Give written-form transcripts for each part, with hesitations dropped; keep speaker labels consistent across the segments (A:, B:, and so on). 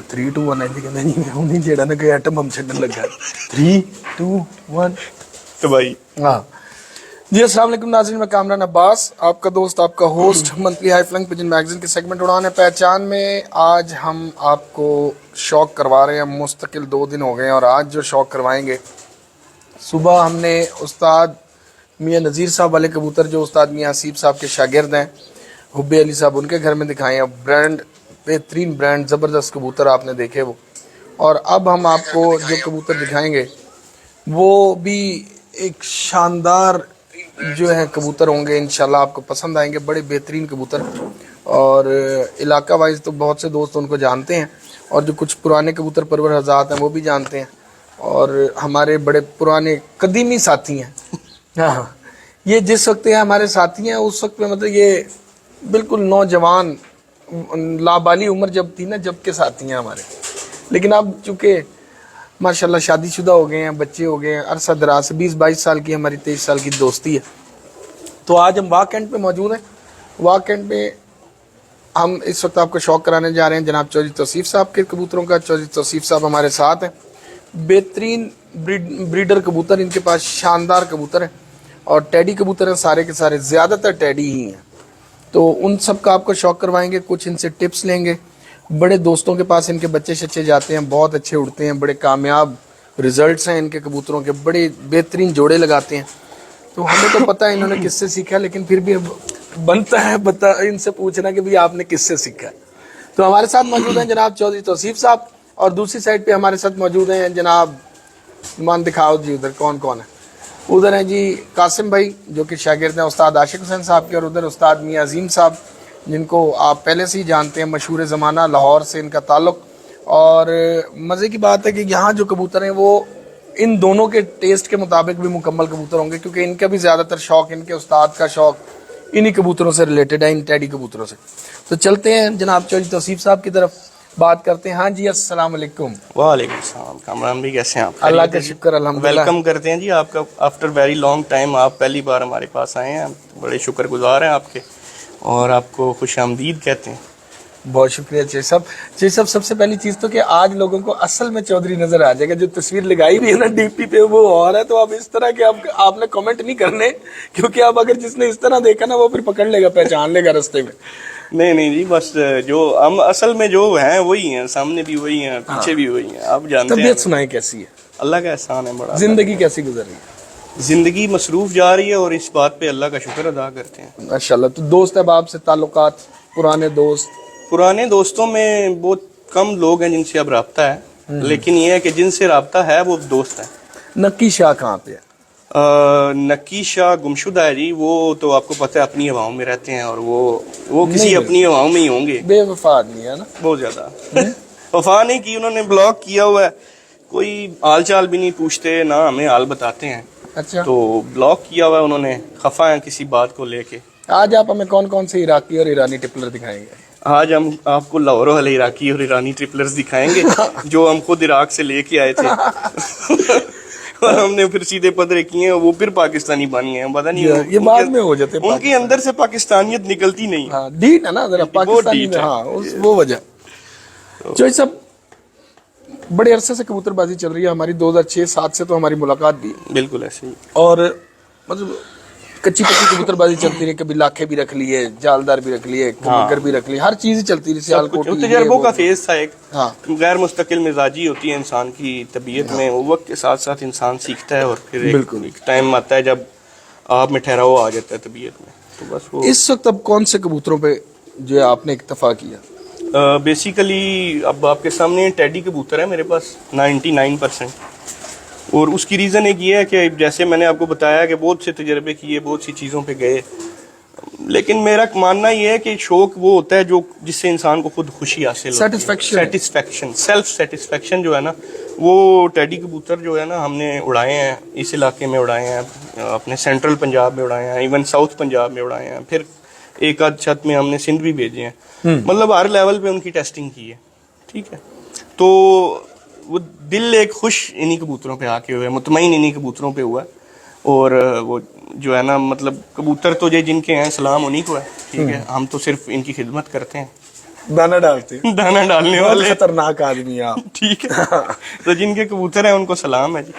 A: 3 2 1 जी कहंदा जी मैं नहीं जेड़ा ना कोई एटम बम छड्डन लगा 3 2 1
B: तो भाई
A: हाँ जी। अस्सलाम वालेकुम नाज़रीन, मैं कामरान अब्बास, आपका दोस्त, आपका host monthly high flying pigeon magazine के सेगमेंट उड़ान है पहचान में। आज हम आपको शौक करवा रहे हैं, मुस्तकिल 2 दिन हो गए हैं और आज जो शौक करवाएंगे, सुबह हमने उस्ताद मियाँ नज़ीर साहब वाले कबूतर जो उस्ताद मियाँ हसीब साहब के शागिर्द हैं, हुब्बे अली साहब, उनके घर में दिखाए हैं। ब्रांड बेहतरीन ब्रांड, ज़बरदस्त कबूतर आपने देखे वो। और अब हम आपको जो कबूतर दिखाएंगे वो भी एक शानदार जो है कबूतर होंगे, इंशाल्लाह आपको पसंद आएंगे। बड़े बेहतरीन कबूतर और इलाका वाइज तो बहुत से दोस्त उनको जानते हैं और जो कुछ पुराने कबूतर परवर हज़ात हैं वो भी जानते हैं और हमारे बड़े पुराने कदीमी साथी हैं। हाँ, ये जिस वक्त ये हमारे साथी हैं उस वक्त में मतलब ये बिल्कुल नौजवान लाबाली उम्र जब थी ना, जब के साथी हैं हमारे। लेकिन अब चूँकि माशाल्लाह शादीशुदा हो गए हैं, बच्चे हो गए हैं, अरसा दराज से 20-22 साल की हमारी 23 साल की दोस्ती है। तो आज हम वाक कैंट पे मौजूद हैं। वाक कैंट पे हम इस वक्त आपको शौक कराने जा रहे हैं जनाब चौधरी तौसीफ साहब के कबूतरों का। चौधरी तौसीफ साहब हमारे साथ हैं। बेहतरीन ब्रीडर कबूतर इनके पास, शानदार कबूतर हैं और टैडी कबूतर हैं, सारे के सारे, ज़्यादातर टैडी ही हैं। तो उन सब का आपको शौक करवाएंगे, कुछ इनसे टिप्स लेंगे। बड़े दोस्तों के पास इनके बच्चे शच्चे जाते हैं, बहुत अच्छे उड़ते हैं, बड़े कामयाब रिजल्ट्स हैं इनके कबूतरों के, बड़े बेहतरीन जोड़े लगाते हैं। तो हमें तो पता है इन्होंने किससे सीखा, लेकिन फिर भी बनता है बता इनसे पूछना कि भाई आपने किससे सीखा। तो हमारे साथ मौजूद हैं जनाब चौधरी तौसीफ साहब और दूसरी साइड पे हमारे साथ मौजूद हैं जनाब, मान दिखाओ जी उधर कौन कौन है। उधर हैं जी कासिम भाई जो कि शागिर्द हैं उस्ताद आशिक हुसैन साहब के, और उधर उस्ताद मियाँ अजीम साहब जिनको आप पहले से ही जानते हैं, मशहूर ज़माना, लाहौर से इनका ताल्लुक़। और मज़े की बात है कि यहाँ जो कबूतर हैं वो इन दोनों के टेस्ट के मुताबिक भी मुकम्मल कबूतर होंगे, क्योंकि इनका भी ज़्यादातर शौक़, इनके उस्ताद का शौक़ इन्हीं कबूतरों से रिलेटेड है, इन टैडी कबूतरों से। तो चलते हैं जनाब चौधरी तौसीफ साहब की तरफ, बात करते हैं। हाँ जी, अस्सलाम वालेकुम।
B: वालेकुम सलाम। कामरान भी कैसे हैं आप?
A: अल्लाह का शुक्र, अल्हम्दुलिल्लाह।
B: वेलकम करते हैं जी आपका, आफ्टर वेरी लॉन्ग टाइम आप पहली बार हमारे पास आए हैं। बड़े शुक्रगुजार हैं आपके और आपको खुशामदीद कहते हैं।
A: बहुत शुक्रिया चे साहब। चे साहब, सबसे पहली चीज़ तो कि आज लोगों को असल में चौधरी नजर आ जाएगा। जो तस्वीर लगाई हुई है ना डीपी पे वो और है, तो अब इस तरह के आपने कमेंट नहीं करने, क्योंकि अब अगर जिसने इस तरह देखा ना वो फिर पकड़ लेगा, पहचान लेगा रास्ते में।
B: नहीं जी, बस जो हम असल में जो हैं वही हैं, सामने भी वही हैं, पीछे भी वही हैं। आप जानते हैं।
A: तबीयत सुनाई कैसी है?
B: अल्लाह का एहसान है बड़ा।
A: जिंदगी कैसी गुजर रही है?
B: जिंदगी मसरूफ जा रही है और इस बात पे अल्लाह का शुक्र अदा करते हैं
A: माशाल्लाह। तो दोस्त अहबाब से ताल्लुकात, पुराने दोस्त?
B: पुराने दोस्तों में बहुत कम लोग हैं जिनसे अब राब्ता है, लेकिन ये है कि जिनसे राब्ता है वो दोस्त है।
A: नक्की शाह कहाँ पे है?
B: नक्की शाह गुमशुदा है जी। वो तो आपको पता है अपनी हवाओं में रहते हैं और वो किसी अपनी हवाओं में ही होंगे।
A: बेवफा आदमी है ना,
B: बहुत ज्यादा। वफा नहीं की, उन्होंने ब्लॉक किया हुआ है, कोई हाल चाल भी नहीं पूछते, ना हमें हाल बताते हैं।
A: अच्छा,
B: तो ब्लॉक किया हुआ है उन्होंने, खफा है किसी बात को लेके।
A: आज आप हमें कौन कौन से इराकी और ईरानी टिपलर दिखाएंगे?
B: आज हम आपको लाहौर वाले इराकी और ईरानी ट्रिपलर्स दिखाएंगे जो हम खुद इराक से लेके आए थे और हमने फिर सीधे पदरे किए, वो फिर पाकिस्तानी बन गए हैं। पता नहीं
A: ये बाद में हो जाते,
B: उनके अंदर से पाकिस्तानियत निकलती नहीं।
A: हाँ, डीट है ना जरा पाकिस्तानी में। हाँ, वो वजह। जो सब बड़े अरसे से कबूतरबाजी चल रही है हमारी, 2006-07 से तो हमारी मुलाकात भी
B: बिल्कुल ऐसे ही।
A: और मतलब कच्ची पक्की कबूतरबाजी चलती रही, कभी लाखे भी रख लिए, जालदार भी रख लिए, कबूतर भी रख लिए, हर चीज चलती रही। सियालकोट
B: तजर्बों का फेज था एक।
A: हाँ,
B: गैर मुस्तकिल मिजाजी होती है इंसान की तबीयत में, वो वक्त के साथ साथ इंसान सीखता है और फिर एक टाइम आता है जब आप में ठहराव आ जाता है तबीयत में। तो बस वो
A: इस वक्त अब कौन से कबूतरों पे जो है आपने इक्तफा किया?
B: बेसिकली अब आपके सामने टैडी कबूतर है मेरे पास 99%। और उसकी रीज़न एक ये है कि जैसे मैंने आपको बताया कि बहुत से तजर्बे किए, बहुत सी चीज़ों पे गए, लेकिन मेरा मानना ये है कि शौक वो होता है जो जिससे इंसान को खुद खुशी हासिल होती है। सेटिस्फेक्शन, सेल्फ सेटिस्फेक्शन जो है ना, वो टैडी कबूतर जो है ना हमने उड़ाए हैं, इस इलाके में उड़ाए हैं, अपने सेंट्रल पंजाब में उड़ाए हैं, इवन साउथ पंजाब में उड़ाए हैं, फिर एक आध छत में हमने सिंध भी भेजे हैं। मतलब हर लेवल पे उनकी टेस्टिंग की है। ठीक है, तो वो दिल एक खुश इन्हीं कबूतरों पे आके हुआ है, मुतमईन इन्हीं कबूतरों पे हुआ है। और वो जो है ना, मतलब कबूतर तो ये जिनके हैं सलाम उन्हीं को है। ठीक है, हम तो सिर्फ इनकी खिदमत करते हैं।
A: दाना डालते हैं।
B: दाना डालने
A: बहुत
B: वाले।
A: खतरनाक आदमी है आप।
B: ठीक है। तो जिनके कबूतर हैं उनको सलाम है जी।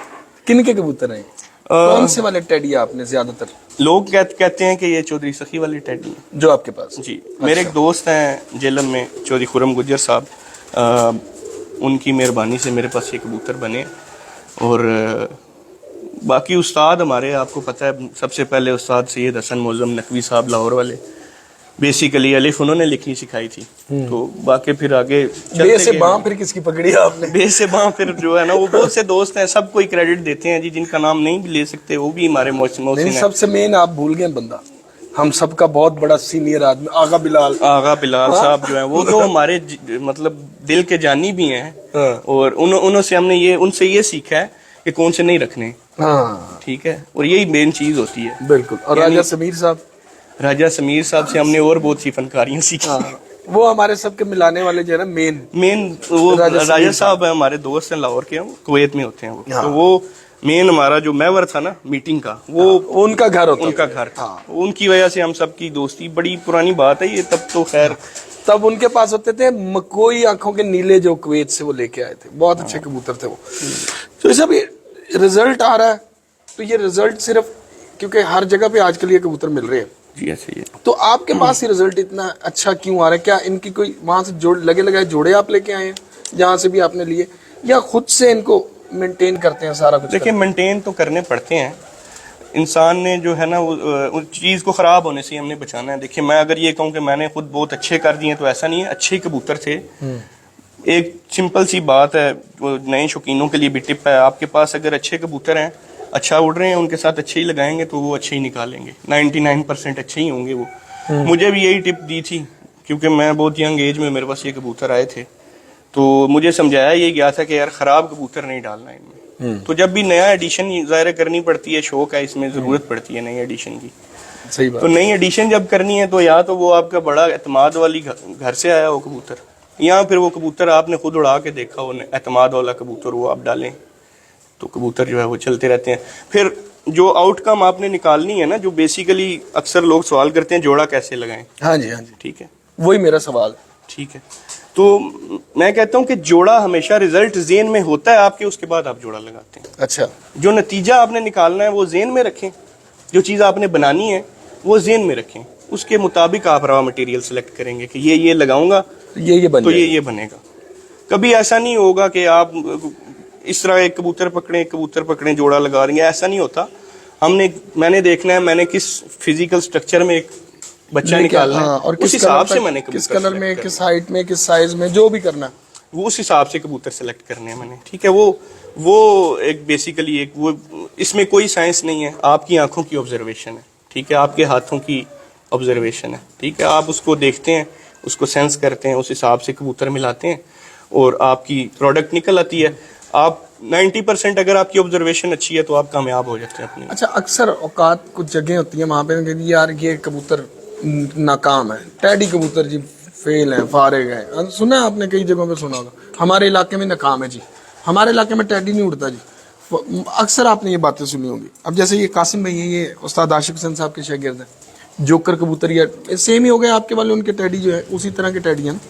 A: किन के कबूतर हैं? कौन से वाले टेडी आपने ज्यादातर
B: लोग कहते हैं कि ये चौधरी सखी वाली टेडी है
A: जो आपके पास?
B: जी। मेरे एक दोस्त हैं जेलम में, चौधरी खुरम गुज्जर साहब, उनकी मेहरबानी से मेरे पास ये कबूतर बने। और बाकी उस्ताद हमारे, आपको पता है, सबसे पहले उस्ताद सैयद हसन मौज़म नकवी साहब लाहौर वाले, बेसिकली अलिफ उन्होंने लिखनी सिखाई थी। तो बाकी फिर आगे
A: बे से बाँ फिर किसकी पकड़ी आपने?
B: बे से बाँ फिर जो है ना, वो बहुत से दोस्त हैं, सबको ही क्रेडिट देते हैं जी, जिनका नाम नहीं भी ले सकते वो भी हमारे मोहसिन हैं।
A: सबसे मेन आप भूल गए बंदा, हम सबका बहुत बड़ा सीनियर आदमी आगा बिलाल
B: साहब जो है वो तो हमारे मतलब दिल के जानी भी हैं।
A: हाँ।
B: और उनसे हमने उनसे ये सीखा है कि कौन से नहीं रखने।
A: हाँ
B: ठीक है, और यही मेन चीज होती है।
A: बिल्कुल। और राजा समीर साहब
B: से हमने और बहुत सी फनकारियां सीखी।
A: हाँ, वो हमारे सबके मिलाने वाले जो है ना मेन
B: वो राजा साहब है, हमारे दोस्त हैं, लाहौर के हैं, वो कुवैत में होते हैं वो। तो वो मेन हमारा जो महवर था ना मीटिंग का, वो
A: उनका घर होता,
B: उनका घर था। उनकी वजह से हम सबकी दोस्ती, बड़ी पुरानी बात है ये, तब तो खैर
A: तब उनके पास होते थे मकोई आंखों के नीले, जो कुवैत से वो लेके आए थे, बहुत अच्छे कबूतर थे वो। तो ये सब रिजल्ट आ रहा है, तो ये रिजल्ट सिर्फ क्योंकि हर जगह पे आजकल ये कबूतर मिल रहे हैं
B: जी, ऐसे ही।
A: तो आपके पास ये रिजल्ट इतना अच्छा क्यों आ रहा है? क्या इनकी कोई वहां से लगे लगाए जोड़े आप लेके आए हैं जहां से भी आपने लिए, या खुद से इनको मेंटेन करते हैं सारा कुछ?
B: देखिए, मेंटेन तो करने पड़ते हैं, इंसान ने जो है ना वो उस चीज़ को ख़राब होने से हमने बचाना है। देखिए, मैं अगर ये कहूँ कि मैंने खुद बहुत अच्छे कर दिए तो ऐसा नहीं है, अच्छे कबूतर थे। एक सिंपल सी बात है, वो नए शौकीनों के लिए भी टिप है, आपके पास अगर अच्छे कबूतर हैं, अच्छा उड़ रहे हैं, उनके साथ अच्छे ही लगाएंगे तो वो अच्छे ही निकालेंगे, 99% अच्छे ही होंगे वो। मुझे भी यही टिप दी थी, क्योंकि मैं बहुत यंग एज में मेरे पास ये कबूतर आए थे, तो मुझे समझाया ये गया था कि यार ख़राब कबूतर नहीं डालना इनमें। तो जब भी नया एडिशन ज़ाहिर करनी पड़ती है, शौक है, इसमें ज़रूरत पड़ती है नई एडिशन की।
A: सही बात।
B: तो नई एडिशन जब करनी है तो या तो वो आपका बड़ा एतमाद वाली घर से आया वो कबूतर, या फिर वो कबूतर आपने खुद उड़ा के देखा हो, एतमाद वाला कबूतर, वो आप डालें तो कबूतर जो है वो चलते रहते हैं। फिर जो आउटकम आपने निकालनी है ना, जो बेसिकली अक्सर लोग सवाल करते हैं, जोड़ा कैसे लगाएं?
A: हाँ जी, हाँ जी,
B: ठीक है,
A: वही मेरा सवाल है।
B: ठीक है, तो मैं कहता हूं कि जोड़ा हमेशा रिजल्ट ज़ेन में होता है आपके, उसके बाद आप जोड़ा लगाते हैं।
A: अच्छा,
B: जो नतीजा आपने निकालना है वो ज़ेन में रखें, जो चीज़ आपने बनानी है वो ज़ेन में रखें, उसके मुताबिक आप रॉ मटेरियल सेलेक्ट करेंगे कि ये लगाऊंगा
A: तो ये
B: बनेगा। कभी ऐसा नहीं होगा कि आप इस तरह एक कबूतर पकड़े जोड़ा लगा देंगे, ऐसा नहीं होता। मैंने देखना है मैंने किस फिजिकल स्ट्रक्चर में एक बच्चा निकालना है,
A: और
B: उस हिसाब से मैंने
A: किस कलर में, किस हाइट में, किस साइज में, जो भी करना है
B: वो उस हिसाब से कबूतर सेलेक्ट करने हैं मैंने। ठीक है, वो एक बेसिकली एक वो, इसमें कोई साइंस नहीं है, आपकी आंखों की ऑब्जर्वेशन है। ठीक है, आपके हाथों की ऑब्जर्वेशन है। ठीक है, आप उसको देखते हैं, उसको सेंस करते हैं, उस हिसाब से कबूतर मिलाते हैं और आपकी प्रोडक्ट निकल आती है। आप 90% अगर आपकी ऑब्जर्वेशन अच्छी है तो आप कामयाब हो जाते हैं अपनी।
A: अच्छा, अक्सर औकात कुछ जगह होती है वहाँ पे कि यार ये कबूतर नाकाम है, टैडी कबूतर जी फेल है, फारिग है, सुना है आपने, कई जगहों पे सुना होगा, हमारे इलाके में नाकाम है जी, हमारे इलाके में टैडी नहीं उड़ता जी। अक्सर आपने ये बातें सुनी होंगी। अब जैसे ये कासिम भाई, ये उस्ताद आशिक हुसैन साहब के शागिर्द हैं, जोकर कबूतर या सेम ही हो गए आपके वाले, उनके टैडी जो है उसी तरह के टैडी हैं।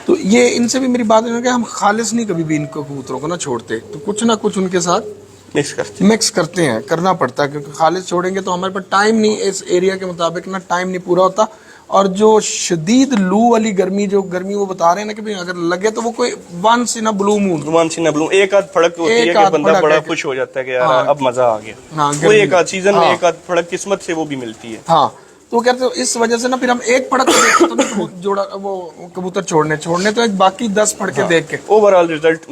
A: तो ये इनसे भी मेरी बात है कि हम खालिश नहीं कभी भी इनको कबूतरों को ना छोड़ते, तो कुछ ना कुछ उनके साथ मिक्स करते हैं, करना पड़ता है, क्योंकि खालिश छोड़ेंगे तो हमारे पास टाइम नहीं, इस एरिया के मुताबिक ना टाइम नहीं पूरा होता। और जो शदीद लू वाली गर्मी वो बता रहे हैं ना कि भाई अगर लगे तो वो कोई once in a blue moon,
B: एक आध फड़क होती है कि बंदा बड़ा खुश हो जाता है कि यार अब मजा आ गया।
A: हाँ,
B: वो एक आध सीजन में एक आध फड़क किस्मत से वो भी मिलती है।
A: हाँ, तो कहते हो इस वजह से ना फिर हम एक फड़क देखते तो नहीं जोड़ा वो कबूतर छोड़ने तो बाकी 10 फड़के देख के
B: ओवरऑल रिजल्ट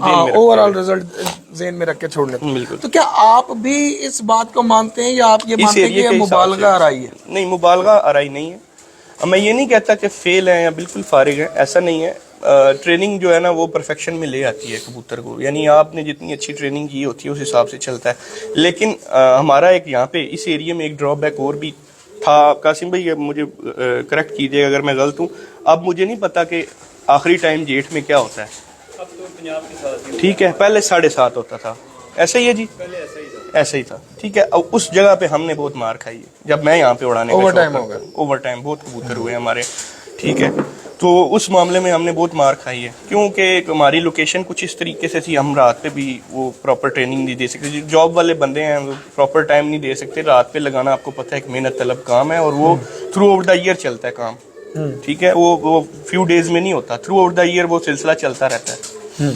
A: ज़हन में रख के छोड़ने। तो क्या आप भी इस बात को मानते हैं, या आप ये मानते हैं कि ये मुबालगा आराई है?
B: नहीं, मुबालगा आराई नहीं है। मैं ये नहीं कहता कि फेल है या बिल्कुल फारिग है, ऐसा नहीं है। ट्रेनिंग जो है ना वो परफेक्शन में ले आती है कबूतर को, यानी आपने जितनी अच्छी ट्रेनिंग की होती है उस हिसाब से चलता है। लेकिन हमारा एक यहाँ पे इस एरिया में एक ड्रॉबैक और भी था। कासिम भाई मुझे करेक्ट कीजिएगा अगर मैं गलत हूँ। अब मुझे नहीं पता कि आखिरी टाइम जेठ में क्या होता है। अब तो पंजाब के साथ, ठीक है, पहले 7:30 होता था, ऐसे ही है जी, पहले ऐसे ही था। ठीक है, अब उस जगह पे हमने बहुत मार खाई है। जब मैं यहाँ पे उड़ाने
A: ओवर टाइम हो गया,
B: ओवर टाइम बहुत कबूतर हुए हमारे। ठीक है, तो उस मामले में हमने बहुत मार खाई है, क्योंकि हमारी लोकेशन कुछ इस तरीके से थी, हम रात पे भी वो प्रॉपर ट्रेनिंग नहीं दे सकते। जॉब वाले बंदे हैं वो प्रॉपर टाइम नहीं दे सकते। रात पे लगाना आपको पता है एक मेहनत तलब काम है, और वो थ्रू आउट द ईयर चलता है काम, ठीक है। वो फ्यू डेज में नहीं होता, थ्रू आउट द ईयर वो सिलसिला चलता रहता है।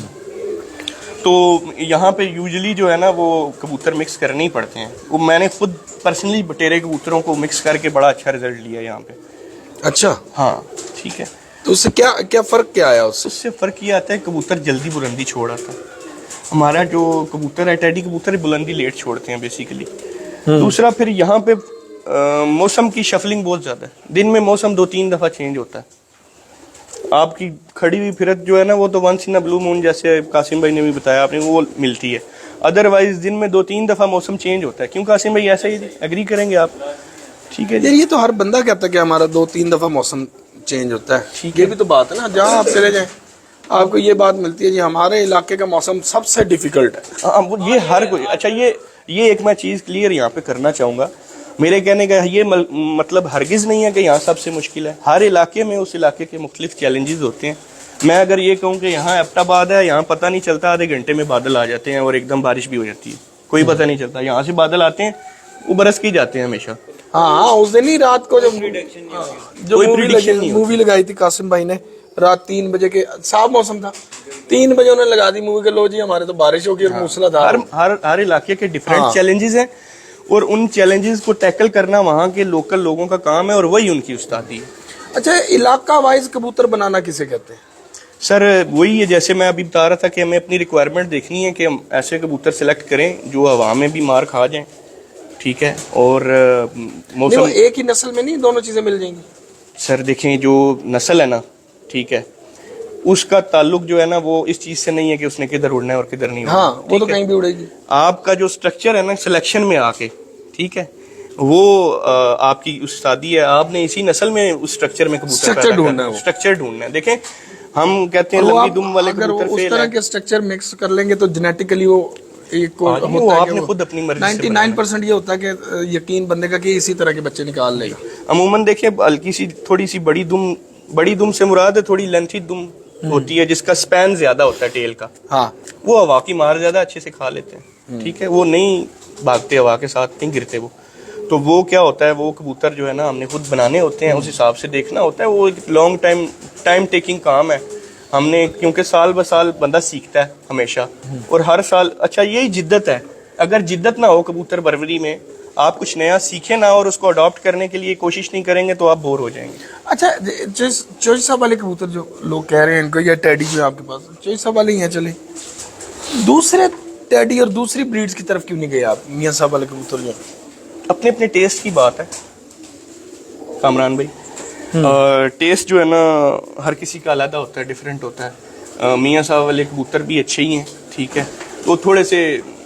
B: तो यहाँ पे यूजुअली जो है ना वो कबूतर मिक्स करने ही पड़ते हैं। वो मैंने खुद पर्सनली बटेरे कबूतरों को मिक्स करके बड़ा अच्छा रिजल्ट लिया यहाँ पे।
A: अच्छा,
B: हाँ ठीक है।
A: तो उससे क्या क्या फर्क क्या आया उससे?
B: उससे फ़र्क ये आता है कबूतर जल्दी बुलंदी छोड़ आता है। हमारा जो कबूतर है टेडी कबूतर बुलंदी लेट छोड़ते हैं बेसिकली। दूसरा फिर यहाँ पे मौसम की शफलिंग बहुत ज़्यादा है। दिन में मौसम 2-3 दफ़ा चेंज होता है। आपकी खड़ी हुई फिरत जो है ना वो तो once in a blue moon, जैसे कासिम भाई ने भी बताया आपने, वो मिलती है। अदरवाइज दिन में 2-3 दफ़ा मौसम चेंज होता है। क्यों कासिम भाई, ऐसा ही एग्री करेंगे आप? ठीक है
A: यार ये तो हर बंदा कहता है कि हमारा 2-3 दफा मौसम चेंज होता है।
B: ठीक
A: ये भी तो बात है ना, जहाँ आप चले जाएं आपको ये बात मिलती है जी हमारे इलाके का मौसम सबसे डिफिकल्ट है।
B: हाँ, वो ये हर कोई। अच्छा, ये एक मैं चीज़ क्लियर यहाँ पे करना चाहूँगा। मेरे कहने का ये मतलब हरगिज़ नहीं है कि यहाँ सबसे मुश्किल है। हर इलाके में उस इलाके के मुख्तलिफ चैलेंजेस होते हैं। मैं अगर ये कहूँ कि यहाँ एबटाबाद है, यहाँ पता नहीं चलता, आधे घंटे में बादल आ जाते हैं और एकदम बारिश भी हो जाती है, कोई पता नहीं चलता। यहाँ से बादल आते हैं, वो बरस के जाते हैं हमेशा।
A: हाँ, उस दिन ही रात को जो
B: कोई
A: मूवी लगाई थी कासिम भाई ने, रात 3 बजे के, साफ मौसम था, 3 बजे उन्होंने लगा दी मूवी के, लो जी हमारे तो बारिश होगी और मूसलाधार।
B: हर इलाके के डिफरेंट चैलेंजेस हैं, और उन चैलेंजेस को टैकल करना वहाँ के लोकल लोगों का काम है, और वही उनकी उस्तादी है।
A: अच्छा, इलाका वाइज कबूतर बनाना किसे कहते हैं?
B: सर वही है, जैसे मैं अभी बता रहा था कि हमें अपनी रिक्वायरमेंट देखनी है कि हम ऐसे कबूतर सेलेक्ट करें जो हवा में भी मार खा जाएं, ठीक है, और मौसम।
A: एक ही नस्ल में नहीं, दोनों चीजें मिल जाएंगी?
B: सर देखें, जो नस्ल है ना, ठीक है, उसका ताल्लुक जो है ना वो इस चीज से नहीं है कि उसने किधर उड़ना है और किधर नहीं उड़ना।
A: हाँ, वो तो कहीं भी उड़ेगी।
B: आपका जो स्ट्रक्चर है ना सिलेक्शन में आके, ठीक है, वो आपकी उस्तादी है। आपने इसी नस्ल में उस स्ट्रक्चर में कबूतर
A: स्ट्रक्चर ढूंढना है,
B: स्ट्रक्चर ढूंढना है। देखें, हम कहते हैं लंबी दुम वाले कबूतर
A: उस तरह के स्ट्रक्चर मिक्स कर लेंगे तो जेनेटिकली वो एक
B: आपने खुद अपनी मर्जी से
A: 99% ये होता है कि यकीन बंदे का कि इसी तरह के बच्चे निकाल लेगा।
B: अमूमन देखिए, हल्की सी थोड़ी सी बड़ी दुम से मुराद है थोड़ी लेंथी दुम होती है, जिसका स्पैन ज्यादा होता है टेल का।
A: हाँ,
B: वो हवा की मार ज्यादा अच्छे से खा लेते हैं, ठीक है, वो नहीं भागते हवा के साथ, नहीं गिरते वो। तो वो क्या होता है, वो कबूतर जो है ना हमने खुद बनाने होते हैं, उस हिसाब से देखना होता है। वो एक लॉन्ग टाइम टेकिंग काम है हमने, क्योंकि साल ब साल बंदा सीखता है हमेशा, और हर साल। अच्छा, यही जिद्दत है। अगर जिद्दत ना हो कबूतर परवरी में, आप कुछ नया सीखे ना और उसको अडॉप्ट करने के लिए कोशिश नहीं करेंगे तो आप बोर हो जाएंगे।
A: अच्छा, चोइस साहब वाले कबूतर जो लोग कह रहे हैं इनको, या टेडी जो आपके पास, चोइस साहब वाले ही हैं, चले दूसरे टेडी और दूसरी ब्रीड्स की तरफ क्यों नहीं गए आप? मियां साहब वाले कबूतर जो,
B: अपने अपने टेस्ट की बात है कामरान भाई। टेस्ट जो है ना हर किसी का अलग होता है, डिफरेंट होता है। मियां साहब वाले कबूतर भी अच्छे ही हैं, ठीक है, तो थोड़े से,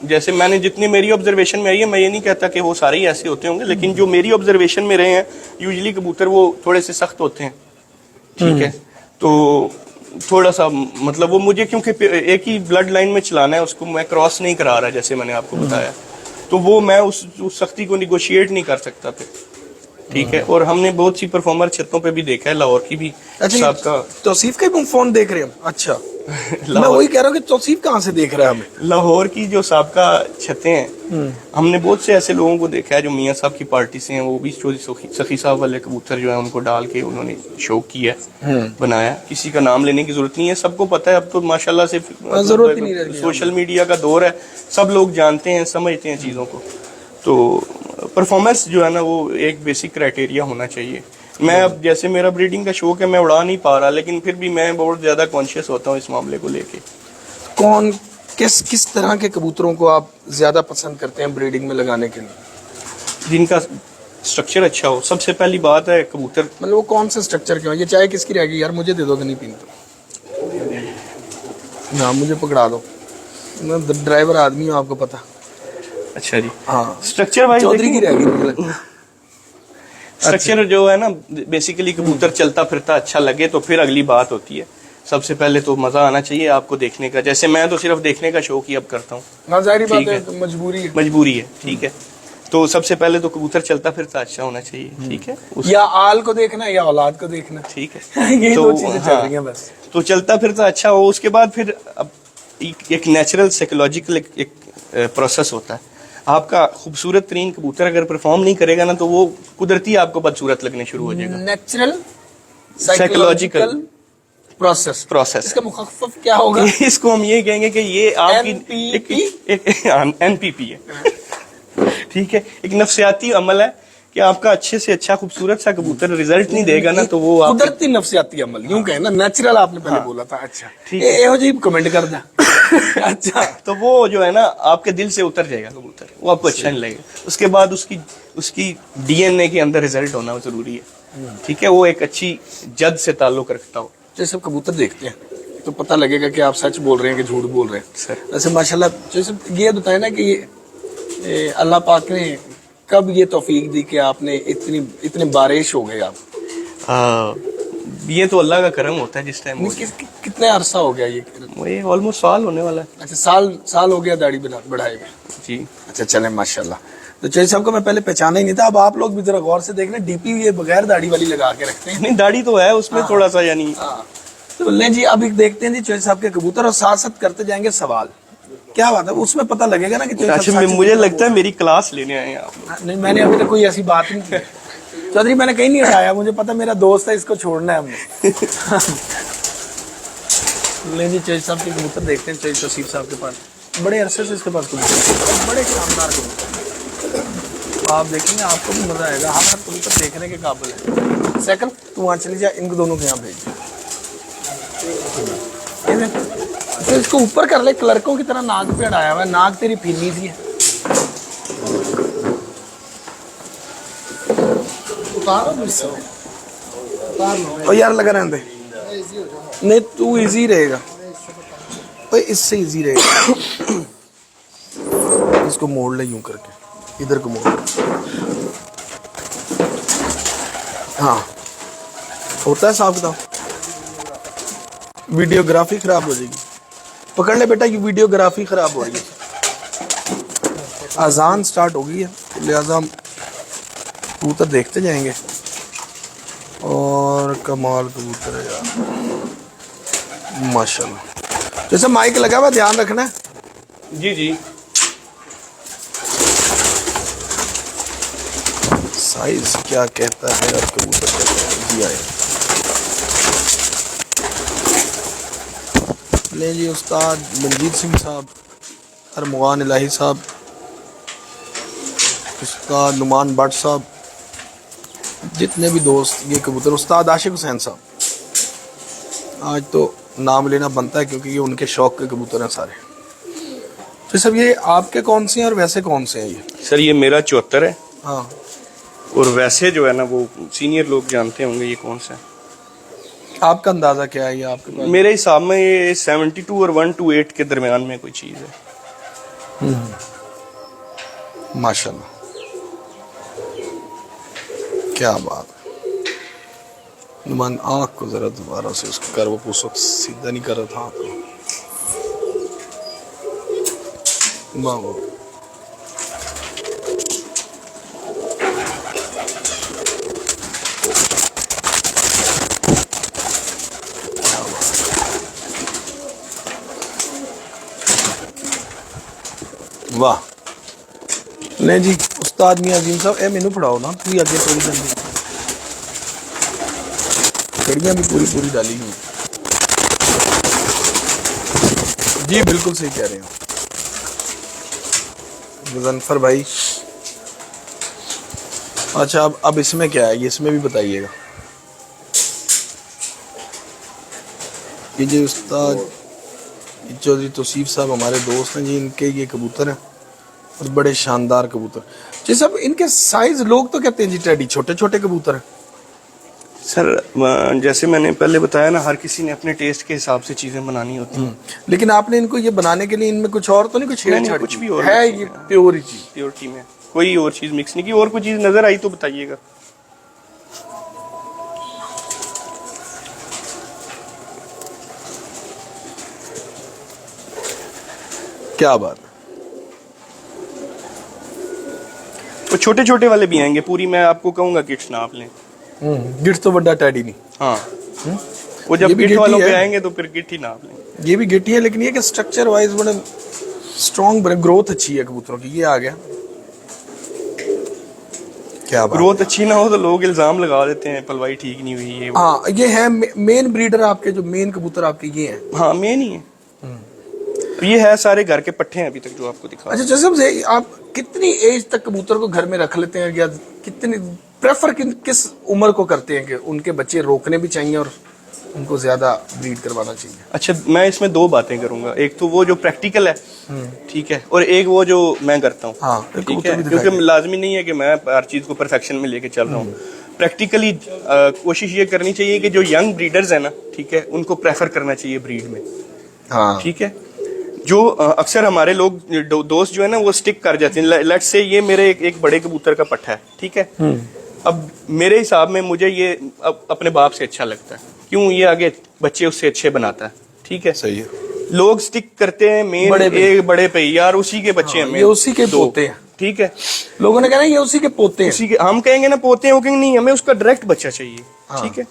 B: जैसे मैंने जितनी मेरी ऑब्जर्वेशन में आई है, मैं ये नहीं कहता कि वो सारे ही ऐसे होते होंगे, लेकिन जो मेरी ऑब्जर्वेशन में रहे हैं, यूजुअली कबूतर वो थोड़े से सख्त होते हैं, ठीक है। तो थोड़ा सा मतलब वो मुझे, क्योंकि एक ही ब्लड लाइन में चलाना है, उसको मैं क्रॉस नहीं करा रहा, जैसे मैंने आपको बताया, तो वो मैं उस सख्ती को निगोशिएट नहीं कर सकता फिर, ठीक है। और हमने बहुत सी परफॉर्मर छतों पे भी देखा है, लाहौर की भी।
A: अच्छा,
B: का
A: तौसीफ का भी फोन देख रहे हैं? अच्छा, मैं वही कह रहा हूँ कि तौसीफ कहाँ से देख रहा है हमें?
B: लाहौर की जो साबका छतें हैं, हमने बहुत से ऐसे लोगों को देखा है जो मियां साहब की पार्टी से हैं, वो भी सखी साहब वाले कबूतर जो है उनको डाल के उन्होंने शो किया, बनाया। किसी का नाम लेने की जरूरत नहीं है, सबको पता है अब तो माशाल्लाह से,
A: जरूरत ही नहीं रहती,
B: सोशल मीडिया का दौर है, सब लोग जानते हैं, समझते हैं चीज़ों को। तो परफॉर्मेंस जो है ना वो एक बेसिक क्राइटेरिया होना चाहिए। मैं अब जैसे मेरा ब्रीडिंग का शौक है, मैं उड़ा नहीं पा रहा, लेकिन फिर भी मैं बहुत ज्यादा कॉन्शियस होता हूँ इस मामले को लेके।
A: किस तरह के कबूतरों को आप ज्यादा पसंद करते हैं ब्रीडिंग में लगाने के लिए?
B: जिनका स्ट्रक्चर अच्छा हो। सबसे पहली बात है कबूतर,
A: मतलब वो कौन से स्ट्रक्चर के हो? ये चाय किसकी रहेगी यार, मुझे दे दो कि नहीं पीनी तो ना, मुझे पकड़ा दो, मैं ड्राइवर आदमी हूँ, आपको पता।
B: अच्छा जी,
A: हाँ,
B: स्ट्रक्चर वाइज
A: चौधरी की रहेगी मुझे लगता है।
B: स्ट्रक्चर जो है ना, बेसिकली कबूतर चलता फिरता अच्छा लगे तो फिर अगली बात होती है। सबसे पहले तो मजा आना चाहिए आपको देखने का। जैसे मैं तो सिर्फ देखने का शौक ही अब करता हूँ,
A: हाँ, जाहिर बात है, मजबूरी है।
B: मजबूरी है, ठीक है। तो सबसे पहले तो कबूतर चलता फिरता अच्छा होना चाहिए, ठीक है।
A: या आल को देखना है या औलाद को देखना है।
B: ठीक है
A: ये
B: तो
A: दो चीजें चल
B: हाँ,
A: रही हैं बस।
B: तो चलता फिरता अच्छा हो, उसके बाद फिर अब एक नेचुरल साइकोलॉजिकल एक प्रोसेस होता है। आपका खूबसूरत तरीन कबूतर अगर परफॉर्म नहीं करेगा ना, तो वो कुदरती आपको बदसूरत लगने शुरू हो जाएगा।
A: Natural
B: psychological
A: psychological process. इसका मुखफ़्फ़ क्या होगा?
B: इसको हम ये कहेंगे कि ये आपकी
A: NPP?
B: एक NPP है ठीक है, एक नफ्सियाती अमल है कि आपका अच्छे से अच्छा खूबसूरत सा कबूतर रिजल्ट नहीं देगा ना, तो वो आप
A: कुदरती नफ्सियाती अमल यूं कहे ना, नेचुरल आपने पहले बोला था। अच्छा
B: ठीक है।
A: एहो जी कमेंट कर दा अच्छा
B: तो वो जो है ना आपके दिल से उतर जाएगा कबूतर, वो आपको अच्छा नहीं लगेगा। उसके बाद उसकी DNA के अंदर रिजल्ट होना जरूरी है, ठीक है। वो एक अच्छी जद से ताल्लुक रखता हो।
A: जैसे कबूतर देखते हैं तो पता लगेगा कि आप सच बोल रहे हैं कि झूठ बोल रहे हैं
B: सर
A: वैसे माशाल्लाह। जैसे ये बताए ना कि ये अल्लाह पाक ने कब ये तौफीक दी कि आपने इतनी बारिश हो गई आप?
B: ये तो अल्लाह का करम होता है जिस टाइम
A: कितने अरसा हो गया
B: ये ऑलमोस्ट साल होने वाला है।
A: अच्छा साल हो गया दाढ़ी बढ़ाए हुए।
B: जी
A: अच्छा चले माशाल्लाह। तो चौधरी साहब को मैं पहले पहचाना ही नहीं था। अब आप लोग भी जरा गौर से देख लें, डीपी ये बगैर दाढ़ी वाली लगा के रखते हैं।
B: नहीं, दाढ़ी तो है उसमें थोड़ा सा, यानी
A: हाँ। तो ले जी अभी देखते हैं जी चौधरी साहब के कबूतर, और साथ साथ करते जाएंगे सवाल। क्या बात है, उसमें पता लगेगा ना कि चौधरी
B: अच्छा,
A: साहब सच
B: मुझे
A: बोल
B: लगता है मेरी क्लास लेने आए हैं आप।
A: नहीं, मैंने अभी तक कोई ऐसी बात नहीं की। चौधरी मैंने कहीं नहीं हटाया, मुझे पता मेरा दोस्त है, इसको छोड़ना है हमने। ले जी चौधरी साहब के कबूतर देखते हैं। चौधरी तौसीफ साहब के पास बड़े अरसे से इसके पास कबूतर, बड़े शानदार कबूतर। आप देखेंगे आपको भी मजा आएगा। हर कबूतर देखने के काबिल है। साइकिल तू वहाँ चली जा, इनको दोनों के यहाँ भेज। तो इसको ऊपर कर ले, क्लर्कों की तरह नाक पे अड़ाया हुआ है। नाक तेरी फीनी सी है। और यार लगा रहने दे, नहीं तू इजी रहेगा, इससे इजी रहेगा। इसको मोड़ ले यूं करके, इधर को मोड़। हाँ होता है साहब किताब। वीडियोग्राफी खराब हो जाएगी। पकड़ ले बेटा, ये वीडियोग्राफी खराब हो रही है। अजान स्टार्ट हो गई है, लिहाजा हम कबूतर देखते जाएंगे। और कमाल कबूतर है यार माशाल्लाह। जैसे माइक लगा हुआ, ध्यान रखना है।
B: जी जी।
A: साइज क्या कहता है और कबूतर कहता है। जी आए ले जी उस्ताद मनजीत सिंह साहब, अरमुगान इलाही साहब, उस्ताद नुमान भट्ट साहब, जितने भी दोस्त ये कबूतर, उस्ताद आशिक हुसैन साहब। आज तो नाम लेना बनता है क्योंकि ये उनके शौक के कबूतर हैं सारे। तो सब ये आपके कौन से हैं और वैसे कौन से हैं ये?
B: सर ये मेरा 74 है।
A: हाँ।
B: और वैसे जो है ना, वो सीनियर लोग जानते होंगे ये कौन सा है।
A: आपका अंदाजा क्या है ये आपके पास?
B: मेरे हिसाब में ये 72 और 128 के दरमियान में कोई चीज है।
A: माशाल्लाह क्या बात है। नुमान आँख को जरा दोबारा से उसको कर, वो पूछो सीधा नहीं कर रहा था आँख को। वाह वाह। वाह। नहीं जी उस्ताद मियां अजीम साहब, ए मैनू पढ़ाओ ना, तू अगे थोड़ी जल्दी। कड़ियाँ भी पूरी डाली हुई। जी बिल्कुल सही कह रहे हैं मुजफ्फर भाई। अच्छा अब इसमें क्या है, ये इसमें भी बताइएगा। ये जो उस्ताद चौधरी तौसीफ साहब हमारे दोस्त हैं जी, इनके ये कबूतर हैं और बड़े शानदार कबूतर। जी सब इनके साइज लोग तो कहते हैं जी टेडी छोटे छोटे कबूतर हैं।
B: सर जैसे मैंने पहले बताया ना, हर किसी ने अपने टेस्ट के हिसाब से चीजें बनानी होती हैं।
A: लेकिन आपने इनको ये बनाने के लिए इनमें कुछ और तो नहीं, कुछ
B: नहीं, कुछ भी और
A: है? ये प्योर ही चीज,
B: प्योरिटी में कोई और चीज मिक्स नहीं की। और कोई चीज नजर आई तो बताइएगा।
A: क्या बात है।
B: वो छोटे छोटे वाले भी आएंगे, पूरी मैं आपको कहूंगा किट्स नाप लें।
A: गिट तो बड़ा टैडी नहीं।
B: हाँ वो
A: ये
B: जब
A: भी
B: गिट
A: गिट ही
B: वालों पे
A: है।
B: आएंगे तो फिर गिट ही नाप लेंगे।
A: ये भी गिट ही है, लेकिन ये कि स्ट्रक्चर वाइज बड़े स्ट्रॉन्ग बने, ग्रोथ अच्छी है कबूतरों की। ये आ गया, क्या बात।
B: ग्रोथ अच्छी ना हो तो लोग इल्जाम लगा देते हैं पलवाई ठीक नहीं हुई ये वो।
A: हाँ ये है मेन ब्रीडर आपके, जो मेन कबूतर आपके ये हैं।
B: हाँ मेन ही है। ये है सारे घर के पट्टे हैं अभी तक जो आपको दिखा।
A: अच्छा जैसे से आप कितनी एज तक कबूतर को घर में रख लेते हैं, या कितनी प्रेफर किस उम्र को करते हैं कि उनके बच्चे रोकने भी चाहिए और उनको ज्यादा ब्रीड करवाना चाहिए?
B: अच्छा मैं इसमें दो बातें करूंगा, एक तो वो जो प्रैक्टिकल है ठीक है, और एक वो जो मैं करता हूँ।
A: हाँ,
B: ठीक
A: कबूतर
B: है,
A: भी दिखाई
B: क्योंकि लाजमी नहीं है कि मैं हर चीज को परफेक्शन में लेके चल रहा हूँ। प्रैक्टिकली कोशिश ये करनी चाहिए कि जो यंग ब्रीडर्स है ना, ठीक है, उनको प्रेफर करना चाहिए ब्रीड में।
A: हाँ
B: ठीक है, जो अक्सर हमारे लोग दोस्त जो है ना वो स्टिक कर जाते हैं। लेट्स से ये मेरे एक बड़े कबूतर का पट्टा है, ठीक है। अब मेरे हिसाब में मुझे ये अपने बाप से अच्छा लगता है, क्यों, ये आगे बच्चे उससे अच्छे बनाता है। ठीक है,
A: सही है।
B: लोग स्टिक करते हैं मेन एक बड़े पे, यार उसी के बच्चे हैं,
A: ये उसी के पोते हैं।
B: ठीक है,
A: लोगों ने कहना ये उसी के पोते हैं।
B: उसी के हम कहेंगे ना पोते हैं, वो कहेंगे नहीं हमें उसका डायरेक्ट बच्चा चाहिए। ठीक है,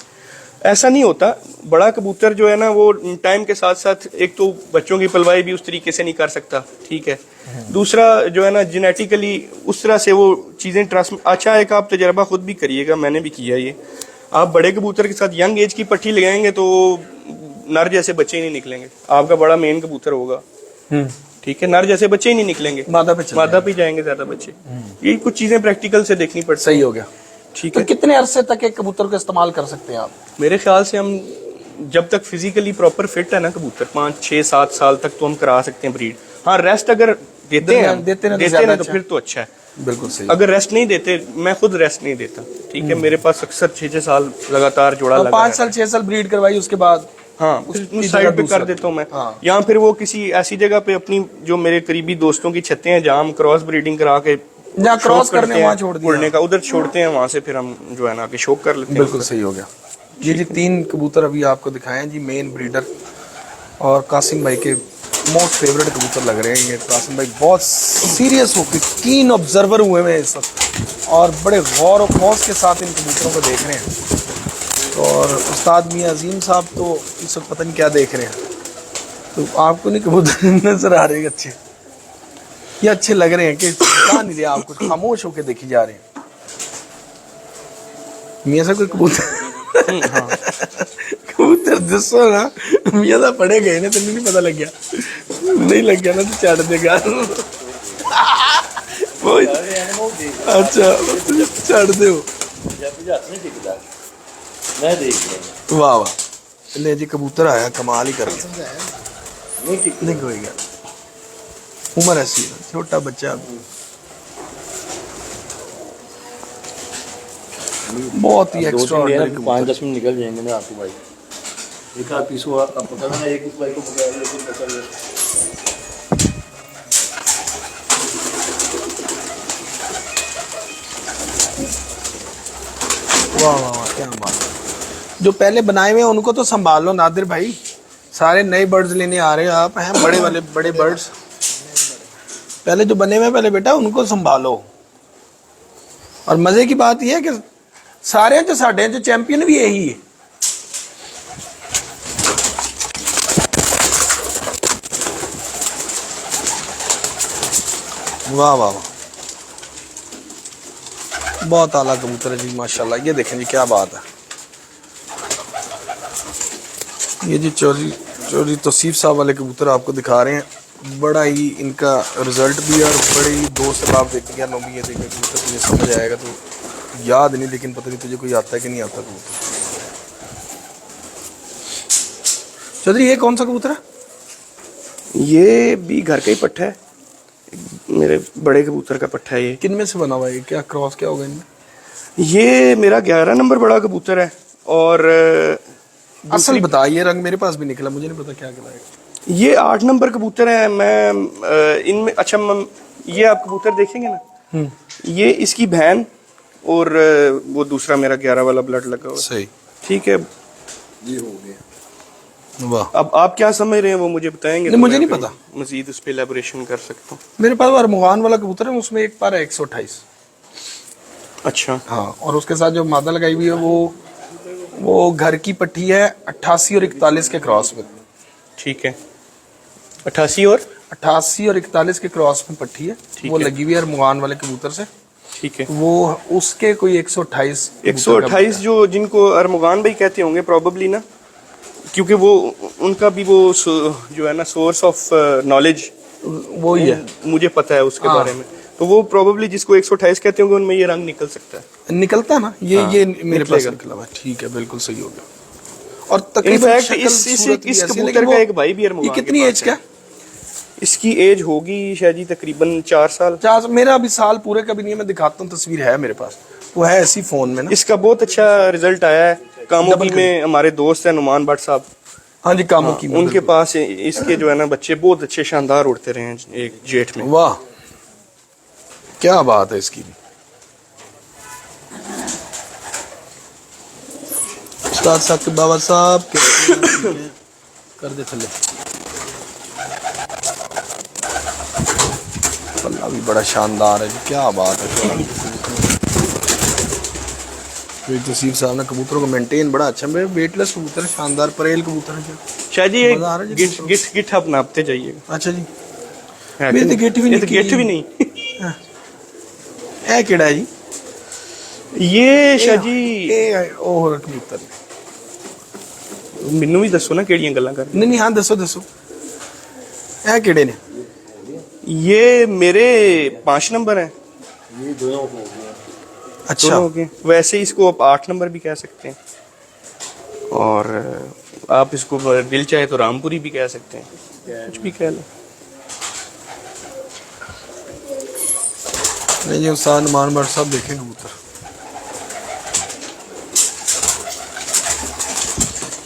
B: ऐसा नहीं होता। बड़ा कबूतर जो है ना वो टाइम के साथ साथ एक तो बच्चों की पलवाई भी उस तरीके से नहीं कर सकता। ठीक है, दूसरा जो है ना जेनेटिकली उस तरह से वो चीजें ट्रांसमिट। अच्छा एक आप तजर्बा खुद भी करिएगा, मैंने भी किया ये। आप बड़े कबूतर के साथ यंग एज की पट्टी लगाएंगे तो नर जैसे बच्चे ही नहीं निकलेंगे। आपका बड़ा मेन कबूतर होगा, ठीक है, नर जैसे बच्चे ही नहीं निकलेंगे, मादा पे जाएंगे ज्यादा बच्चे। ये कुछ चीजें प्रैक्टिकल से देखनी पड़ती।
A: सही हो गया।
B: ठीक
A: तो
B: है,
A: कितने अरसे तक एक कबूतर को इस्तेमाल कर सकते हैं आप?
B: मेरे ख्याल से हम जब तक फिजिकली प्रॉपर फिट है ना कबूतर, 5-6-7 साल तक तो हम करा सकते हैं ब्रीड। हाँ रेस्ट अगर देते हैं तो फिर तो अच्छा है।
A: बिल्कुल सही।
B: अगर रेस्ट नहीं देते, मैं खुद रेस्ट नहीं देता। ठीक है, मेरे पास अक्सर 6-6 साल लगातार जोड़ा लगा
A: 5 साल 6 साल ब्रीड करवाई, उसके बाद
B: हाँ उस साइड पे कर देता हूँ मैं।
A: हाँ।
B: या फिर वो किसी ऐसी जगह पे अपनी जो मेरे करीबी दोस्तों की छतें हैं जहाँ हम क्रॉस ब्रीडिंग करा के
A: या क्रॉस करने वहाँ छोड़ दिया,
B: उड़ने का उधर छोड़ते हैं, वहां से फिर हम जो है ना आके शौक कर लेते हैं।
A: बिल्कुल सही हो गया। ये जी 3 कबूतर अभी आपको दिखाए हैं जी, मेन ब्रीडर और कासिम भाई के मोस्ट फेवरेट कबूतर लग रहे हैं। ये कासिम भाई बहुत सीरियस होकर कीन ऑब्जर्वर हुए हैं इस वक्त और बड़े गौर और खौफ के साथ इन कबूतरों को देख रहे हैं। और उस्ताद मियां अजीम साहब तो इस वक्त पता नहीं क्या देख रहे हैं। तो आपको नहीं कबूतर नजर आ रहे हैं अच्छे, ये अच्छे लग रहे हैं कि कहा नहीं लिया आपको, खामोश होकर देखी जा रहे हैं। मियां साहब कोई कबूतर कबूतर दसो ना, मियां साहब पड़े गए ना, तेन नहीं पता लग गया, नहीं लग गया ना तो चढ़ देगा। अच्छा चढ़ दो, वाह वाह। ले जी कबूतर आया, कमाल ही कर गया। नहीं कोई गया, उम्र ऐसी है, छोटा बच्चा बहुत ही एक्स्ट्राऑर्डिनरी।
C: 5-10 मिनट निकल जाएंगे ना आपको भाई। एक आध पीस हुआ आप पकड़ना ना, एक भाई को पकड़ लो, एक पकड़ लो।
A: वाह वाह वाह, क्या बात है। जो पहले बनाए हुए हैं उनको तो संभाल लो नादिर भाई, सारे नए बर्ड्स लेने आ रहे हो आप हैं, बड़े वाले बड़े बर्ड्स पहले जो बने हुए पहले बेटा उनको संभालो। और मजे की बात यह है कि सारे जो साढ़े जो चैंपियन भी यही है। वाह वाह वाह, बहुत आला कबूतर है जी माशाल्लाह। ये देखें जी क्या बात है। ये जी चौधरी तौसीफ साहब वाले कबूतर आपको दिखा रहे हैं, बड़ा ही इनका रिजल्ट भी है और बड़े ही दोस्त आप देखते हैं। भी ये देखें कबूतर तुझे समझ आएगा तो याद नहीं, लेकिन पता नहीं तुझे कोई आता है कि नहीं आता कबूतर। चौधरी ये कौन सा कबूतर है?
B: ये भी घर का ही पट्टा है, मेरे बड़े कबूतर का पट्टा है। ये
A: किन में से बना हुआ है? क्या क्रॉस क्या होगा इनमें?
B: ये मेरा 11 नंबर बड़ा कबूतर है। और
A: असल बता, ये रंग मेरे पास भी निकला, मुझे नहीं पता क्या कहलाएगा।
B: ये 8 नंबर कबूतर है। मैं इनमें अच्छा ये आप कबूतर देखेंगे ना, ये इसकी बहन और वो दूसरा मेरा 11 वाला ब्लड लगा हुआ।
A: सही,
B: ठीक है,
C: ये हो गया।
A: वाह।
B: अब आप क्या समझ रहे हैं वो मुझे बताएंगे?
A: नहीं, मुझे नहीं पता,
B: मजीद उस पर एलेबोरेशन कर सकता हूँ।
A: मेरे पास अरमुगान वाला कबूतर है, उसमें एक पारा 128।
B: अच्छा,
A: हाँ, और उसके साथ जो मादा लगाई हुई है वो घर की पट्टी है 88 और 41 के क्रॉस में।
B: ठीक है। 88 और
A: 88 और 41 के क्रॉस में पट्टी है,
B: ठीक
A: वो
B: है।
A: लगी हुई है अरमुगान वाले कबूतर से।
B: ठीक है।
A: वो उसके कोई 128
B: 128 जो जिनको अरमुगान भाई कहते होंगे प्रॉबली ना, क्योंकि वो उनका भी वो जो है ना सोर्स ऑफ नॉलेज
A: वो ही है,
B: मुझे पता है उसके
A: हाँ।
B: बारे में। तो वो प्रोबेबली जिसको 128 कहते होंगे उनमें ये रंग निकल सकता है।
A: निकलता है ना,
B: हाँ,
A: ये मेरे पास
B: निकलेगा।
A: निकला हुआ है। ठीक है, बिल्कुल सही हो गया। और तकरीबन
B: इनफैक्ट
A: शक्ल
B: इस
A: सूरत भी
B: इस
A: ऐसी है,
B: कबूतर
A: लेकिन
B: का
A: वो-
B: एक भाई भी अरमुगान
A: ये कितनी
B: के
A: एज
B: पास
A: का
B: है। इसकी एज होगी शायद जी तकरीबन 4 साल।
A: है? मेरा अभी साल पूरे का भी नहीं है, मैं दिखाता हूँ, तस्वीर है मेरे पास, वो है ऐसी फोन में ना।
B: इसका बहुत अच्छा रिजल्ट आया है। कामोगी
A: डबल
B: में हमारे दोस्त हैं नुमान भट्ट साहब,
A: हाँ जी, कामों
B: हाँ,
A: की
B: उनके पास इसके जो है ना बच्चे बहुत अच्छे शानदार उड़ते रहे हैं एक जेठ में।
A: वाह, क्या बात है इसकी भी। उस्ताद साकिब बाबा साहब कर दे थल्ले। पल्ला भी बड़ा शानदार है जी, क्या बात है। तसीफ साहब ने कबूतरों को मेंटेन बड़ा अच्छा, मेरे वेटलेस कबूतर है, शानदार परेल कबूतर है।
B: शायद जी ये
A: मजा आ रहा है जी
B: गिट गिट गिट आप नापते जाइएगा।
A: अच्छा जी,
B: है
A: मेरी
B: कि
A: तो
B: नहीं?
A: गिट भी
B: ये तो
A: निकली।
B: गिट भी नहीं
A: है केड़ा है जी?
B: ये शायद जी
A: ਇਹ ਉਹ ਕਬੂਤਰ
B: ਮੈਨੂੰ ਵੀ ਦੱਸੋ ਨਾ ਕਿਹੜੀਆਂ ਗੱਲਾਂ ਕਰ
A: ਨਹੀਂ ਹਾਂ ਦੱਸੋ ਇਹ ਕਿਹੜੇ ਨੇ?
B: ये मेरे 5 नंबर है।
C: ये दोनों हो गए।
A: अच्छा,
B: दोनों हो गए। वैसे इसको आप 8 नंबर भी कह सकते हैं और आप इसको दिल चाहे तो रामपुरी भी कह सकते हैं, कुछ भी कह लो।
A: नहीं जी, उस्ताद नुमान भट्ट साहब देखें कबूतर।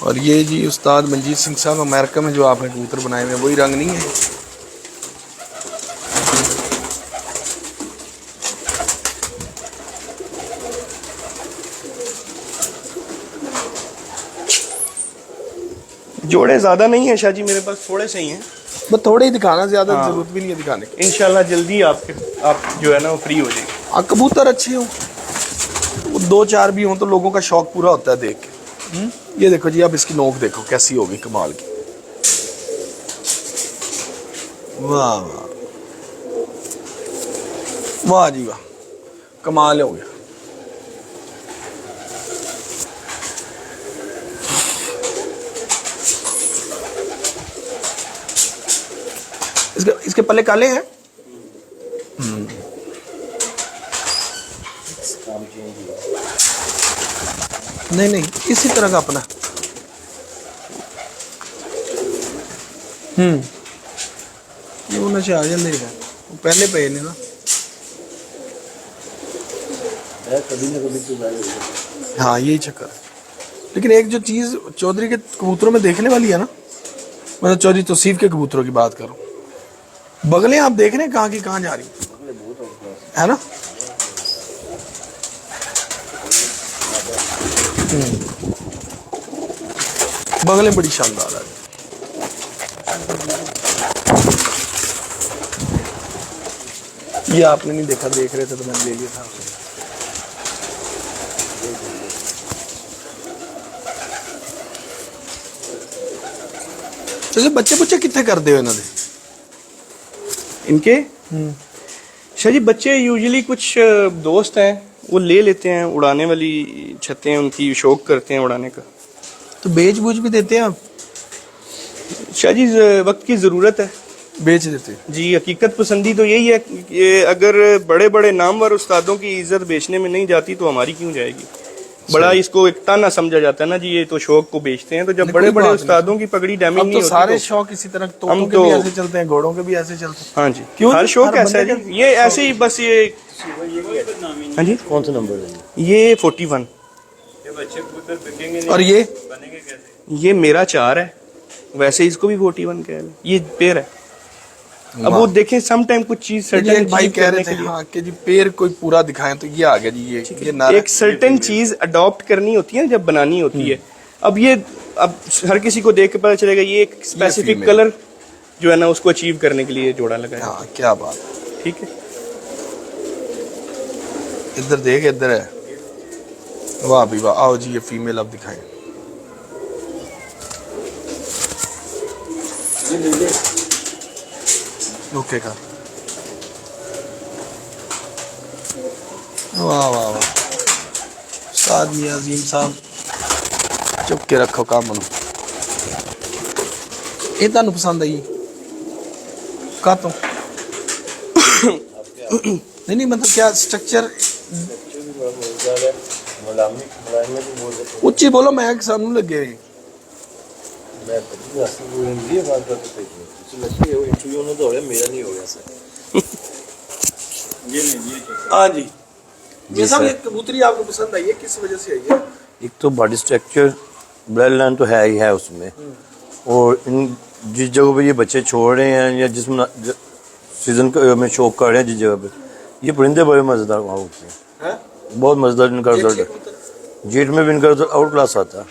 A: और ये जी उस्ताद मंजीत सिंह साहब अमेरिका में जो आपने कबूतर बनाए हुए हैं, वही रंग नहीं है?
B: जोड़े ज्यादा नहीं है शाह जी, मेरे पास थोड़े से ही हैं।
A: बस थोड़े ही दिखाना, ज्यादा
B: हाँ।
A: जरूरत भी नहीं है दिखाने की।
B: इंशाल्लाह जल्दी आप जो है ना वो फ्री हो जाएंगे।
A: कबूतर अच्छे हो, वो 2-4 भी हों तो लोगों का शौक पूरा होता है देख के। ये देखो जी, अब इसकी नोक देखो कैसी होगी, कमाल की। वाह वाह वाह जी वाह, कमाल हो गया। इसके पल्ले काले हैं?
C: काम चेंज हुआ।
A: नहीं नहीं, इसी तरह का अपना। ये होना चाहिए, आ जाते हैं वो पहले पे ने ना।
C: है कभी ना कभी तो जाएगा।
A: हाँ, यही चक्कर है। लेकिन एक जो चीज चौधरी के कबूतरों में देखने वाली है ना, मतलब चौधरी तौसीफ के कबूतरों की बात करूं, बगलें आप देख रहे हैं कहाँ की कहाँ जा रही है ना। बगलें बड़ी शानदार है। ये आपने नहीं देखा, देख रहे थे तो मैंने ले लिया था। तो बच्चे बुच्चे कितने करते हो इन्होंने?
B: इनके शाह जी बच्चे यूजुअली कुछ दोस्त हैं वो ले लेते हैं, उड़ाने वाली छतें उनकी शौक करते हैं उड़ाने का।
A: तो बेच बूझ भी देते हैं आप?
B: शाह जी वक्त की ज़रूरत है,
A: बेच देते हैं।
B: जी हकीकत पसंदी तो यही है कि अगर बड़े बड़े नामवर उस्तादों की इज्जत बेचने में नहीं जाती तो हमारी क्यों जाएगी। बड़ा इसको एक ताना समझा जाता है ना जी, ये तो शौक को बेचते हैं। तो जब बड़े बड़े उस्तादों की पगड़ी डैमेज
A: अब
B: नहीं
A: तो
B: होती
A: सारे
B: तो
A: शौक इसी तरह, तोतों
B: हम
A: के
B: तो-
A: भी ऐसे चलते हैं, घोड़ों के भी ऐसे चलते हैं।
B: हाँ जी,
A: क्यों
B: हर
A: जी?
B: शौक
A: हर
B: ऐसा है
A: बंदे
B: जी, ये ऐसे ही बस ये हाँ जी
C: कौन सा नंबर है?
B: ये 41
A: और
B: ये मेरा 4 है, वैसे इसको भी 41 कह रहे, ये पेड़ है। अब वो देखें सम टाइम कुछ चीज
A: ये
B: सर्टेन
A: भाई कह रहे थे हाँ कि जी पैर कोई पूरा दिखाएं, तो ये आ गया जी, ये नारा।
B: एक सर्टेन चीज अडॉप्ट करनी होती है जब बनानी होती है। अब ये अब हर किसी को देख के पता चलेगा ये एक स्पेसिफिक
A: female।
B: कलर जो है ना उसको अचीव करने के लिए जोड़ा लगा है।
A: हाँ, क्या बात है।
B: ठीक है,
A: इधर देख, इधर है। वाह भी वाह। आओ जी, ये फीमेल अब दिखाएं। ओके का। वाह वाह वाह। उस्ताद मियां अजीम साहब, चुप के रखो काम ਨੂੰ। ਇਹ ਤੁਹਾਨੂੰ ਪਸੰਦ ਆਈ का तो नहीं नहीं, मतलब क्या स्ट्रक्चर। ਉੱਚੀ बोलो, मैं सामने लगे। हाँ जी, ये सब एक कबूतरी आपको पसंद आई है, किस वजह से आई है?
C: एक तो बॉडी स्ट्रक्चर, ब्लड लाइन तो है ही है उसमें, और इन जिस जगह पे ये बच्चे छोड़ रहे हैं या जिस सीजन में शौक कर रहे हैं जिस जगह पे, ये परिंदे बड़े मजेदार वहाँ होते हैं। बहुत मजेदार इनका रिजल्ट है। जेट में भी इनका रिजल्ट आउट क्लास आता है।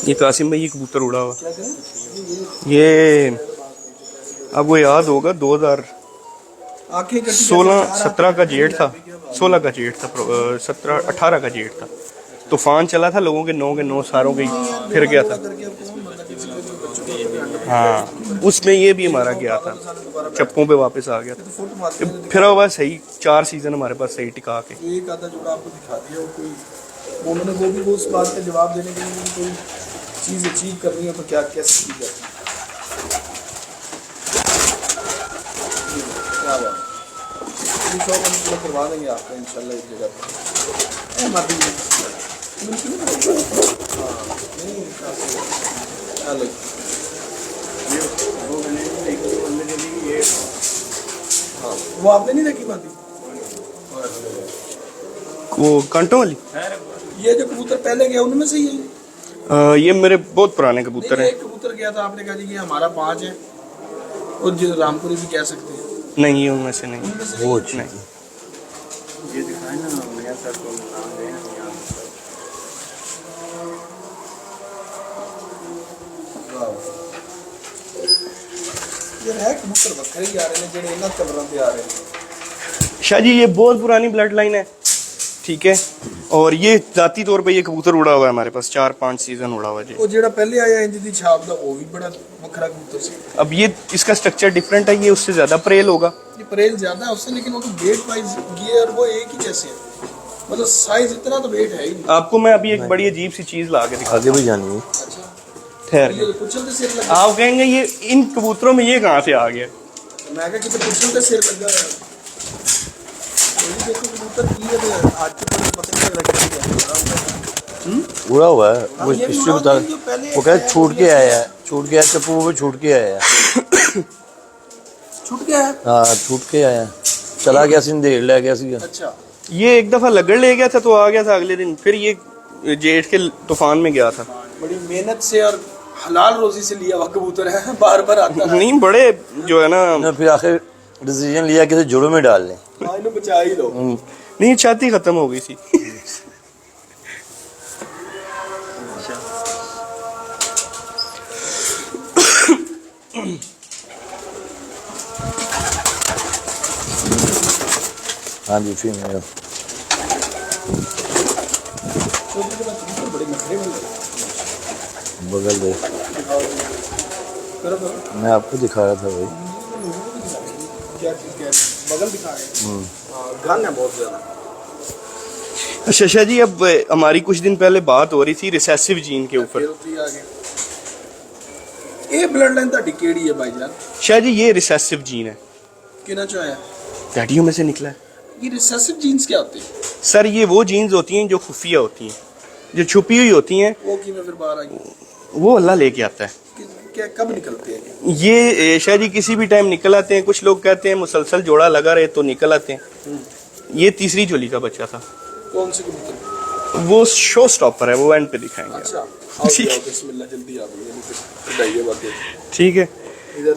B: ये कासिम भाई ये कबूतर उड़ा हुआ, ये आपको याद होगा 2016-17 का जेठ था, 16 का जेठ था, 17-18 का जेठ था। तूफान चला था, लोगों के 9 सारों के फिर गया था। हाँ, उसमें ये भी हमारा गया था, चप्पों पे वापस आ गया था। फिर हुआ सही 4 सीजन हमारे पास सही टिका के।
A: एक आधा जोड़ा आपको दिखा दिया, कोई उन्होंने वो भी उस बात का जवाब देने के लिए कोई चीज़ अचीव करनी है तो क्या कैसे की जाती है। क्या बात, हम करवा देंगे आपको इंशाल्लाह एक जगह पर। वो आपने नहीं देखी बात?
B: वो कांटों वाली,
A: ये जो कबूतर पहले गया उनमें से ही है?
B: ये मेरे बहुत पुराने कबूतर हैं।
A: एक कबूतर गया था, आपने कहा जी कि हमारा 5 है, और जो रामपुरी भी कह सकते हैं।
B: नहीं, ये उनमें से नहीं।
C: वो अच्छी
B: नहीं।
C: ये दिखाए ना नया सर को नाम दें
A: यार है कबूतर बखरे ही आ रहे हैं जेडे इन्हां कलरां ते आ रहे हैं।
B: शाह जी ये बहुत पुरानी ब्लड लाइन है, ठीक है। और ये जाती तौर पे ये कबूतर उड़ा हुआ है हमारे पास, 4-5 सीजन उड़ा हुआ है जी।
A: ਉਹ ਜਿਹੜਾ ਪਹਿਲੇ ਆਇਆ ਇੰਜ ਦੀ ਛਾਪ ਦਾ ਉਹ ਵੀ ਬੜਾ ਵੱਖਰਾ ਕਬੂतर ਸੀ।
B: अब ये इसका स्ट्रक्चर डिफरेंट है, ये उससे ज्यादा प्रेल होगा।
A: ये परेल ज्यादा है उससे, लेकिन वो तो वेट वाइज गियर वो एक ही जैसे है, मतलब साइज इतना तो वेट है ही नहीं।
B: आपको मैं अभी एक बड़ी अजीब सी चीज ला के दिखा।
C: आगे भी जानी है।
A: अच्छा,
B: ठहर
A: ये पुछल ते सिर लगा।
B: आप कहेंगे ये इन कबूतरों में ये कहाँ से आ गया।
A: मैं कहा कि पुछल ते सिर लगा है। ये देखो कबूतर की है, आज के पता नहीं लग रहा है।
C: उड़ा हुआ है वो,
A: ये भी
C: इससे
A: उड़ा
C: बता,
A: हुआ है, जो पहले
C: वो कह छूट के आया है, छूट के आया चप्पू पे छूट के आया है।
A: छूट गया है।
C: हाँ छूट के आया, चला गया सी देर ले गया सी।
A: अच्छा,
B: ये एक दफा लगड़ ले गया था तो आ गया था अगले दिन, फिर ये जेठ के तूफान में गया था।
A: बड़ी मेहनत से और हलाल रोजी से लिया हुआ कबूतर है, बार बार आता है।
B: नहीं बड़े जो है ना,
C: फिर आखिर डिसीजन लिया कि जुड़ों में डाल लें।
A: हाँ, इन्हें बचा ही लो।
B: नहीं छाती खत्म हो गई थी।
C: हाँ जी फिर मैं
A: बड़े नखरे वाले।
C: बगल दे,
A: करो करो।
C: मैं आपको दिखा रहा था भाई।
A: क्या चीज कह रहे हैं? बगल दिखा रहे हैं। हाँ, गन है बहुत ज्यादा।
B: अच्छा शाह जी, अब हमारी कुछ दिन पहले बात हो रही थी रिसेसिव जीन के ऊपर।
A: ये ब्लड लाइन ਤੁਹਾਡੀ ਕਿਹੜੀ ਹੈ भाईजान?
B: शाह जी ये रिसेसिव जीन है,
A: किना चो है?
B: डैडियों में से निकला है।
A: ये रिसेसिव जीन्स क्या होते हैं?
B: सर ये वो जीन्स होती हैं जो खुफिया होती हैं, जो छुपी हुई होती हैं,
A: वो कि मैं फिर बाहर आई
B: वो अल्लाह लेके आता है।
A: क्या कब निकलते हैं?
B: ये शाह जी किसी भी टाइम निकल आते हैं। कुछ लोग कहते हैं मुसलसल जोड़ा लगा रहे तो निकल आते हैं। ये तीसरी जोली का बच्चा था।
A: कौन से कबूतर?
B: वो शो स्टॉपर है, वो एंड पे दिखाएंगे।
A: अच्छा,
B: ठीक।
A: आओ बिस्मिल्लाह, जल्दी आ गई बाकी।
B: ठीक है,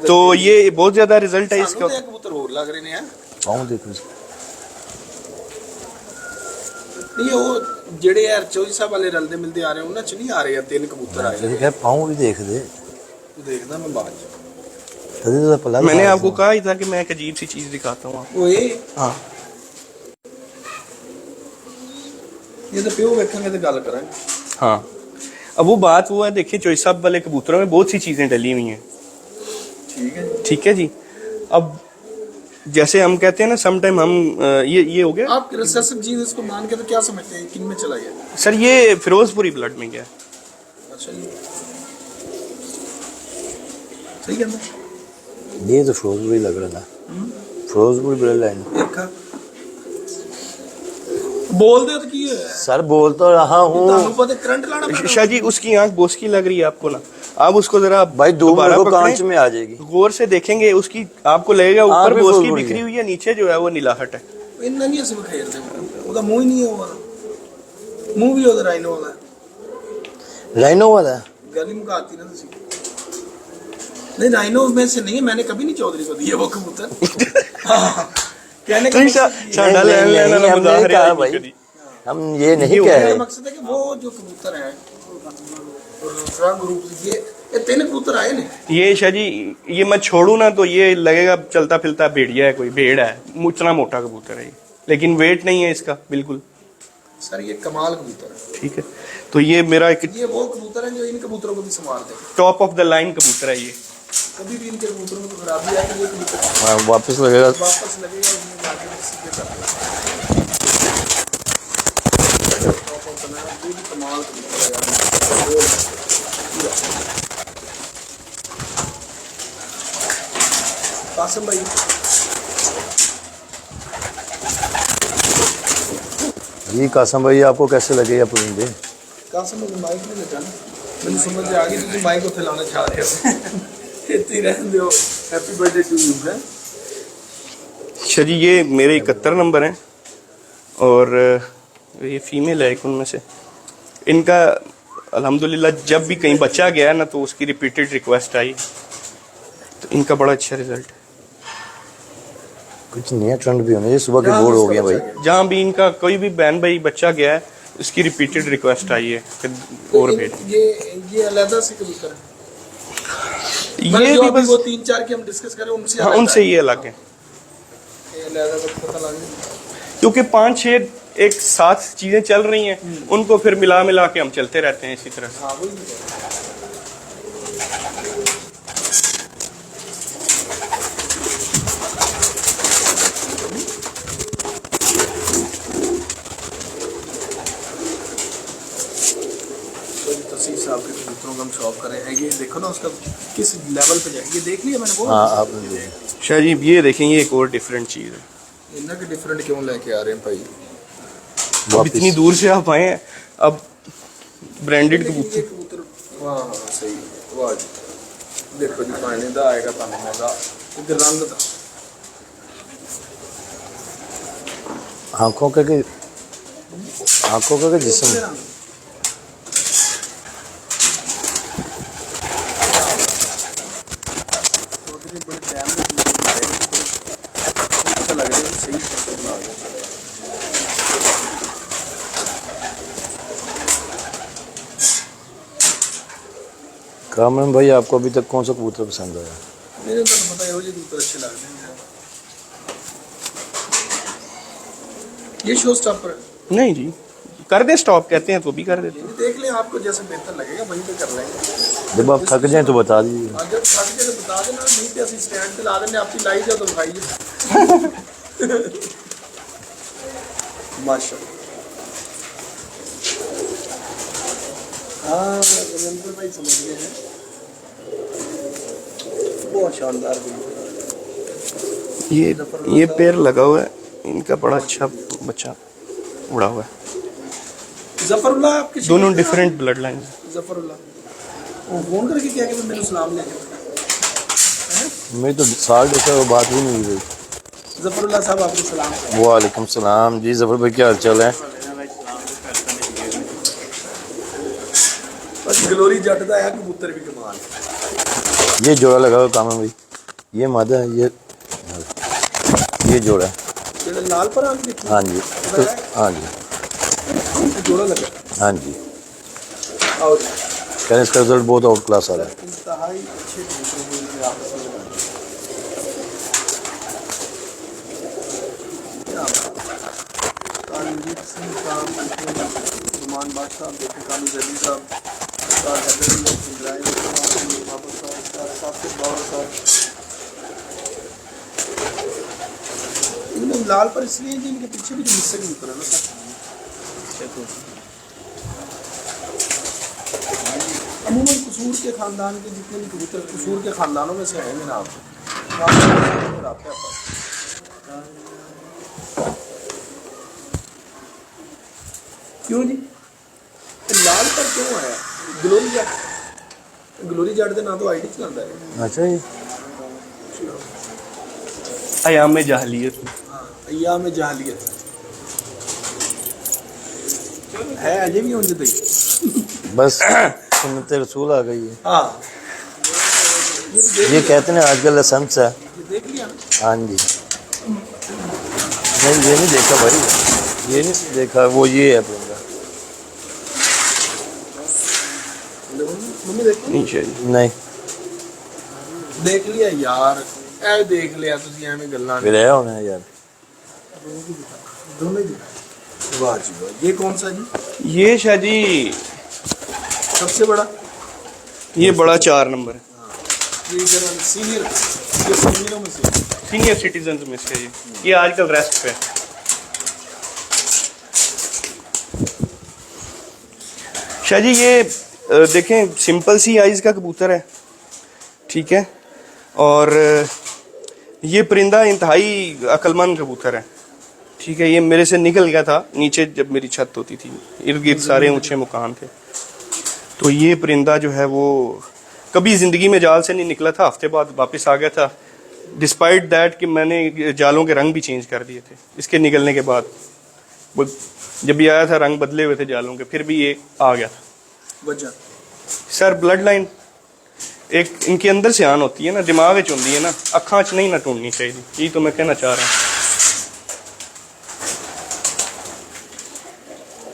B: तो ये बहुत ज्यादा रिजल्ट है इसका।
A: इसका कबूतर और लग रहे हैं।
C: पाँव देखो
A: नहीं वो जेडे यार चौधरी साहब वाले रलदे मिलते आ रहे हो ना, च नहीं आ रहे हैं। 3 कबूतर आए
C: जैसे क्या पाँव भी देख दे।
A: देखना मैं बाद
B: मैंने आपको कहा ही था कि मैं एक अजीब सी चीज दिखाता हूँ आपको।
A: ओए
B: हाँ
A: ये तो प्यो बैठेंगे तो गल करेंगे।
B: हाँ, अब वो बात वो है, देखिए चॉइस साहब वाले कबूतरों में बहुत सी चीजें डली हुई हैं। ठीक है जी। अब जैसे हम कहते हैं ना, समटाइम हम ये हो गया।
A: आप रिसेसिव जीन इसको मान के तो क्या समझते हैं, किन में चला गया?
B: सर ये फिरोजपुरी ब्लड में गया।
A: अच्छा जी, सही कहना।
C: ये तो फिरोजपुरी लग रहा था, फिरोजपुरी ब्लड लाइन।
A: देखा बोल दे तो की है
C: सर बोल तो रहा हूँ
A: ਤੁਹਾਨੂੰ पता करंट लाना पड़ेगा।
B: शाह जी उसकी आंख बोस की लग रही है आपको ना, आप उसको जरा
C: भाई
B: दोबारा
C: को
B: पकड़ें,
C: कांच में आ जाएगी।
B: गौर से देखेंगे उसकी, आपको लगेगा ऊपर
C: आंख भी
B: बोस
C: फुल
B: की
C: हुई
B: बिखरी
C: है।
B: हुई है, नीचे जो है वो नीलाहट है।
A: ਇੰਨਾ ਨਹੀਂ ਅਸੀਂ ਖੇਡਦੇ, ਉਹਦਾ ਮੂੰਹ ਹੀ ਨਹੀਂ ਹੈ ਉਹ, ਮੂੰਹ ਵੀ ਉਹਦਾ ਰਾਈਨੋ ਵਾਲਾ ਹੈ।
C: राइनो वाला है।
A: गली मुकाती ना तुसी। नहीं राइनो में से नहीं है, मैंने कभी नहीं चौधरी को दिया वो कबूतर। कहने का
B: साडा लेन लेन वाला
C: हमने
B: मुजाहरा
C: कहा
B: है
C: भाई,
B: कभी।
C: हम ये नहीं कह
A: मेरा
C: रहे।
A: मकसद है कि वो जो कबूतर है ग्रुप ये तीन कबूतर आए ने।
B: ये शाह जी ये मैं छोड़ू ना तो ये लगेगा चलता फिरता भेड़िया है, कोई भेड़ है, इतना मोटा कबूतर है ये, लेकिन वेट नहीं है इसका बिल्कुल।
A: सर ये कमाल कबूतर है।
B: ठीक है, तो ये मेरा एक
A: ये वो कबूतर है जो इन कबूतरों को भी संभाल दे।
B: टॉप ऑफ द लाइन कबूतर है ये।
A: कभी भी इनके कबूतरों में खराबी आएगी ये कबूतर
C: हाँ, वापस लगेगा।
A: वापस लगेगा, इसमें जाके सीधे कर देगा। टॉप ऑफ द लाइन, ये भी कमाल कबूतर है यार। कासिम भाई
C: जी कासम भाई आपको कैसे लगे ये परिंदे?
A: कासिम भाई माइक नहीं लेता ना, मैंने समझ आ गई तुम माइक को फैलाना चाह रहे हो। इतनी रहने दो। हैप्पी बर्थडे टू यू है।
B: शाह जी ये मेरे 71 नंबर हैं और ये फीमेल है एक उनमें से। इनका अल्हम्दुलिल्लाह जब भी कहीं बच्चा गया ना तो उसकी रिपीटेड रिक्वेस्ट आई, तो इनका बड़ा अच्छा रिजल्ट है।
C: कुछ नया ट्रेंड भी होना, ये सुबह के बोर हो गया भाई।
B: जहाँ भी इनका कोई भी बहन भाई बच्चा गया है उसकी रिपीटेड रिक्वेस्ट आई है कि और भेज।
A: ये अलग से कबूतर है।
B: ये
A: जो
B: भी
A: अभी
B: बस
A: वो 3-4 की हम डिस्कस करें उनसे
B: हाँ, उनसे ये अलग है,
A: ये अलग का पता लग गया।
B: क्योंकि 5-6 एक साथ चीजें चल रही हैं, उनको फिर मिला के हम चलते रहते हैं इसी तरह से।
A: हाँ वही तसीफ साहब के कबूतरों का हम शौक कर रहे हैं। ये देखो ना उसका किस लेवल पे जाए, ये देख लिया मैंने वो।
C: हाँ आपने देखा।
B: शाह जी ये देखें, ये एक और डिफरेंट चीज है।
A: इतना के डिफरेंट क्यों लेके आ रहे हैं भाई?
B: अब इतनी दूर से आप आए हैं, अब ब्रांडेड
A: ये
B: कबूतर
A: कबूतर हाँ हाँ सही है। वाह जी देखो जी पानी दा आएगा पानी में दा इधर रंग दा
C: आंखों का जिस्म
A: बड़े टाइम अच्छा लग रहा है, सही पसंद आ गया।
C: कामरान भाई आपको अभी तक कौन सा कबूतर पसंद आया?
A: मेरे तो पता है ये कबूतर अच्छे लगते हैं। ये शो स्टॉपर है?
B: नहीं जी, कर दे स्टॉप कहते हैं तो भी कर देते हैं।
A: देख लें, आपको जैसे बेहतर लगेगा वहीं पे कर लेंगे।
C: जब आप थक जाए तो बता दीजिए।
A: आज जब थक जाए तो बता देना, नहीं तो असं स्टैंड पे ला देने, आपकी लाई जाओ तो खाइए। माशाल्लाह। हाँ रविंद्र भाई समझ गए हैं, बहुत शानदार
B: ये पैर लगा हुआ है, इनका बड़ा अच्छा बच्चा उड़ा हुआ है।
A: जफरुल्लाह आपके
B: दोनों डिफरेंट ब्लड लाइन।
A: जफरुल्लाह वो फोन करके क्या कि मेरे सलाम ले
C: मेरी तो साल जैसा वो बात भी नहीं हुई।
A: जफरुल्लाह साहब आपको सलाम।
C: वालेकुम सलाम जी। जफर भाई क्या हाल चाल है?
A: बस ग्लोरी जट दा है, कबूतर भी कमाल।
C: ये जोड़ा लगा हुआ कामरान भाई, ये मादा है, ये जोड़ा है।
A: जेड़ा लाल पर आंख दिखी
C: हाँ जी तो, हाँ जी
A: जोड़ा लगा।
C: हाँ जी।
A: आओ जी।
C: कह रहे इसका रिजल्ट बहुत आउट क्लास आ रहा है।
A: इंतहाई अच्छे कबूतर हुए आपस में लड़ाई। कालीजीत सिंह साहब, नुमान बादशाह, देखे काली जली साहब, उस्ताद हैदर अली, इब्राहिम साहब, बाबर साहब, उस्ताद साकिब बाबर साहब। इनमें लाल पर इसलिए कि इनके पीछे भी हिस्से भी उतर है ना सर। अमूमन कसूर के ख़ानदान के जितने भी कबूतर कसूर के ख़ानदानों में से हैं मेरा आपको क्यों जी लाल पर क्यों आया? ग्लोरी जट के ना तो आईडी चलाता है।
C: अच्छा जी,
B: अयाम में जाहलियत
A: अय्याम में जहालियत है अजय भी होंगे दई।
C: बस सुन्नत रसूल आ गई है।
A: हाँ
C: ये कहते हैं आजकल लाइसेंस है।
A: ये देख लिया ना?
C: हाँ जी, नहीं ये नहीं देखा भाई, ये नहीं देखा। वो ये है परिंदा।
A: मम्मी देखो
B: नीचे जी।
C: नहीं
A: देख लिया यार ए देख लिया तुसी एवें गल्लां
C: फिर है होना है यार।
A: दोनों ही वाह जी वाह। ये कौन सा जी?
B: ये शाह जी
A: सबसे बड़ा
B: ये बड़ा 4 नंबर है,
A: ये जरा सीनियर ये सीनियरों में से
B: सीनियर सिटीजन में से जी। ये आजकल रेस्ट पे है। शाह जी ये देखें सिंपल सी आइज का कबूतर है, ठीक है, और ये परिंदा इंतहाई अक्लमंद कबूतर है, ठीक है। ये मेरे से निकल गया था नीचे जब मेरी छत होती थी, इर्द गिर्द सारे ऊंचे मकान थे, तो ये परिंदा जो है वो कभी ज़िंदगी में जाल से नहीं निकला था, हफ्ते बाद वापस आ गया था, डिस्पाइट दैट कि मैंने जालों के रंग भी चेंज कर दिए थे इसके निकलने के बाद। वो जब भी आया था रंग बदले हुए थे जालों के, फिर भी ये आ गया था।
A: वजह
B: सर ब्लड लाइन एक इनके अंदर से आन होती है ना, दिमाग च होंदी है ना, अखां च नहीं ना ढूंढनी चाहिए, यही तो मैं कहना चाह रहा हूँ।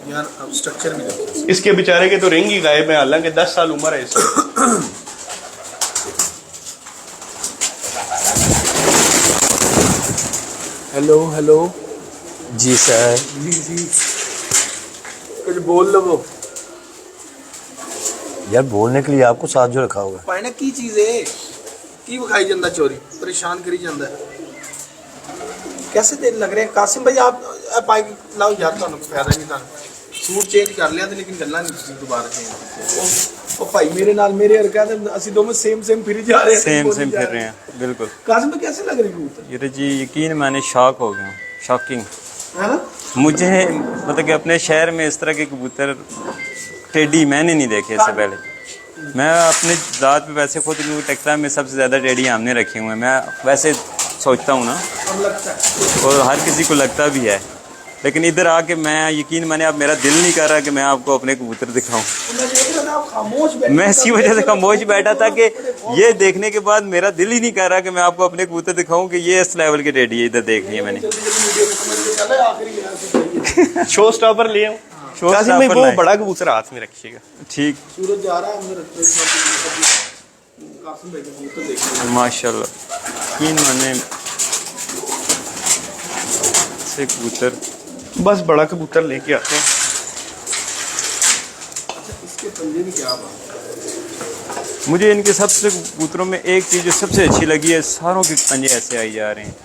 A: यार अब स्ट्रक्चर भी देखो
B: इसके बेचारे के तो रिंग ही गायब है, हालांकि 10 साल उम्र है इसकी।
A: हेलो हेलो
C: जी सर,
A: जी जी कुछ बोल लो वो
C: यार बोलने के लिए आपको साथ जो रखा हुआ है।
A: पाना की चीज है की विखाई जाता चोरी परेशान करी जाता है। कैसे दिन लग रहे हैं कासिम भाई आप पाई लाओ यार ਤੁਹਾਨੂੰ फायदा नहीं था सूट चेंज कर लिया ਤੇ लेकिन गल्ला नहीं ਤੁਸੀਂ दोबारा चेंज ਉਹ ਭਾਈ ਮੇਰੇ ਨਾਲ ਮੇਰੇ ਹਰਕਤ ਹੈ ਅਸੀਂ ਦੋਵੇਂ सेम फिर जा रहे हैं
D: सेम फिर रहे हैं बिल्कुल।
A: कासिम भाई कैसे लग रही कबूतर
D: ये तो जी यकीन माने शॉक हो गया हूँ, शॉकिंग।
A: है ना?
D: मुझे मतलब कि अपने शहर में इस तरह के कबूतर टेडी मैंने नहीं देखे इससे पहले। मैं अपने ज़ात पे वैसे खुद टेक्सला में सबसे ज़्यादा टेडी हमने रखे हुए हैं, मैं वैसे सोचता हूँ ना,
A: अब लगता है
D: और हर किसी को लगता भी है, लेकिन इधर आके मैं यकीन माने अब मेरा दिल नहीं कर रहा कि मैं आपको अपने कबूतर दिखाऊं।
A: मैं देख रहा था आप खामोश बैठे
D: मैं इसी वजह से खामोश बैठा था कि ये देखने के बाद मेरा दिल ही नहीं कर रहा कि मैं आपको अपने कबूतर दिखाऊं कि ये इस लेवल के टेडी है, इधर देख लिए मैंने।
B: शो स्टॉपर ले आओ कासिम भाई, वो बड़ा कबूतर हाथ में रखिएगा।
D: ठीक,
A: सूरज जा रहा है अंदर कासिम भाई को कबूतर देखिए
D: माशाल्लाह यकीन माने से कबूतर
B: बस बड़ा कबूतर लेके आते हैं।
A: इसके पंजे भी क्या बात है।
D: मुझे इनके सबसे कबूतरों में एक चीज़ जो सबसे अच्छी लगी है, सारों के पंजे ऐसे आई जा रहे हैं,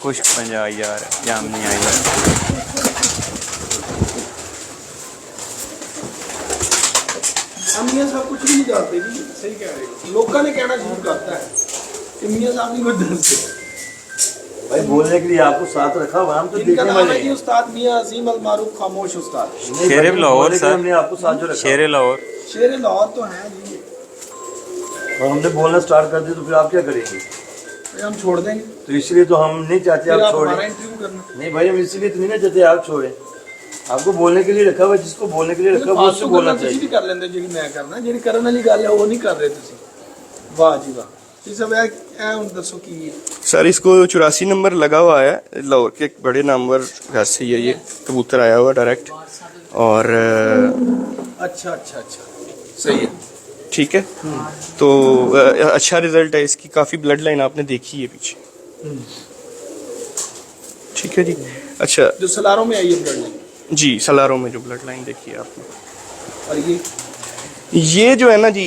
D: खुश्क पंजा आई जा रहा है, जामनी आई जा रहा है।
A: हम मियाँ साहब कुछ भी नहीं जानते जी, सही कह रहे हो। लोगों ने कहना शुरू करता है कि मियाँ साहब नहीं कोई दरसे
C: भाई बोलने के लिए आपको साथ रखा हुआ, हम तो
A: इनका
C: देखने
A: नाम
C: वाले
A: है जी
C: हैं।
A: उस्ताद मियाँ अजीम अल मारूफ खामोश उस्ताद।
D: शेर लाहौर
C: बोलने के लिए
D: सर,
C: हमने आपको साथ जो रखा
D: शेर लाहौर।
A: शेर लाहौर तो है जी,
C: और हमने बोलना स्टार्ट कर दिया तो फिर आप क्या करेंगे?
A: भाई हम छोड़ देंगे
C: तो इसलिए तो हम नहीं चाहते
A: फिर
C: आप
A: आप
C: छोड़ें।
A: हमारा इंटरव्यू करना।
C: नहीं भाई, हम इसीलिए तो नहीं ना चाहते आप छोड़ें। आपको बोलने के लिए रखा हुआ, जिसको बोलने के लिए रखा हुआ उससे
A: फालतू
C: बोलना
A: गल्लां तुसीं
C: चाहिए।
A: भी कर लेंदे जेह्ड़ी मैं करना, जेह्ड़ी करन वाली गल है वो नहीं कर रहे तुसीं। वाह जी वाह। ये सब है हुण दसो की है।
B: सर इसको 84 नंबर लगा हुआ है, लाहौर के एक बड़े नामवर घर से ये कबूतर आया हुआ डायरेक्ट, और
A: अच्छा अच्छा अच्छा सही है।
B: ठीक है, तो अच्छा रिजल्ट है इसकी, काफ़ी ब्लड लाइन आपने देखी है पीछे। ठीक है जी। अच्छा
A: जो सलारों में आई है ब्लड लाइन,
B: जी, सलारों में जो ब्लड लाइन देखी है आपने,
A: और
B: ये जो है ना जी,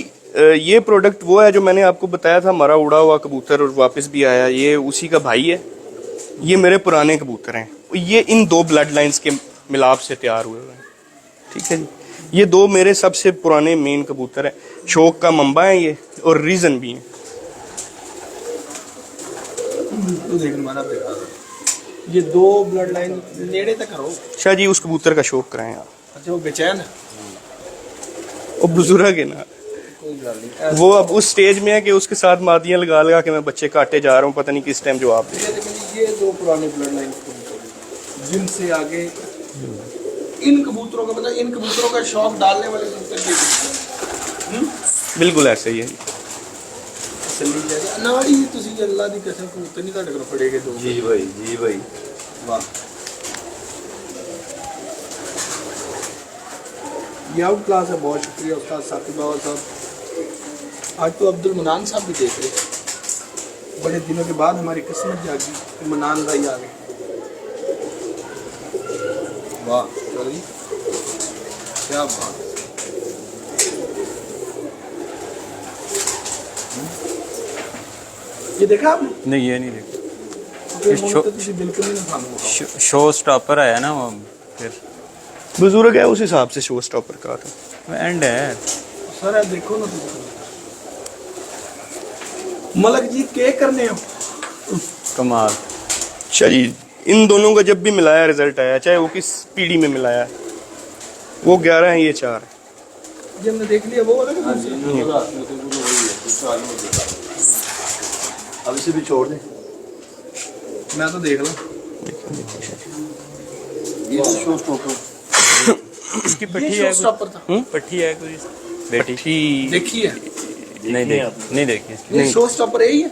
B: ये प्रोडक्ट वो है जो मैंने आपको बताया था, हमारा उड़ा हुआ कबूतर और वापस भी आया, ये उसी का भाई है। ये मेरे पुराने कबूतर हैं, ये इन दो ब्लड लाइंस के मिलाप से तैयार हुए हुए हैं। ठीक है जी, ये दो मेरे सबसे पुराने मेन कबूतर हैं, शौक का मंबा है ये, और रीज़न भी है।
A: तो देख माना ये दो ब्लड लाइन नेड़े तक करो।
B: शाह जी उस कबूतर का शौक कराएं आप।
A: अच्छा वो बेचैन है,
B: वो बुजुर्ग है ना,
A: कोई गल नहीं।
B: वो अब उस स्टेज में है कि उसके साथ मादियां लगा लगा के मैं बच्चे काटे जा रहा हूँ, पता नहीं किस टाइम जवाब दे।
A: ये दो पुराने ब्लड लाइन जिनसे आगे इन कबूतरों का मतलब इन कबूतरों का शौक डालने वाले कबूतर
B: बिल्कुल ऐसे ही है जी।
A: ਨਾਲ ਹੀ ਤੁਸੀਂ ਅੱਲਾ ਦੀ ਕਸਮ ਕਬੂਤਰ ਨਹੀਂ ਤੁਹਾਡੇ ਕੋਲ ਫੜੇਗੇ ਦੋ।
C: जी भाई
A: वाह, ये आउट क्लास है। बहुत शुक्रिया उस्ताद साकिब बाबा साहब। आज तो अब्दुल मनान साहब भी देख रहे, बड़े दिनों के बाद हमारी किस्मत जागी कि मनान भाई आ गए। वाह चलिए, क्या बात। ये देखा आपने?
D: नहीं ये नहीं देखा।
A: बिल्कुल नहीं खाना।
D: शो स्टॉपर आया ना वो, फिर
B: बुजुर्ग है उस हिसाब से शो स्टॉपर का था।
D: वो एंड है।
A: सर देखो ना मलक जी के करने हो
D: कमाल।
B: चलिए, इन दोनों का जब भी मिलाया रिजल्ट आया, चाहे वो किस पीढ़ी में मिलाया है, वो 11 है, ये 4 है।
A: जब मैं देख लिया वो वाला
C: अब इसे भी छोड़ दें।
A: मैं तो देख ला।
C: ये तो शो स्टॉपर।
D: इसकी
A: ये
D: पट्टी
A: शो
D: है
A: स्टॉपर था।
D: पट्टी है कोई बेटी?
A: देखी है
D: नहीं देखी इसकी।
A: ये शो स्टॉपर यही है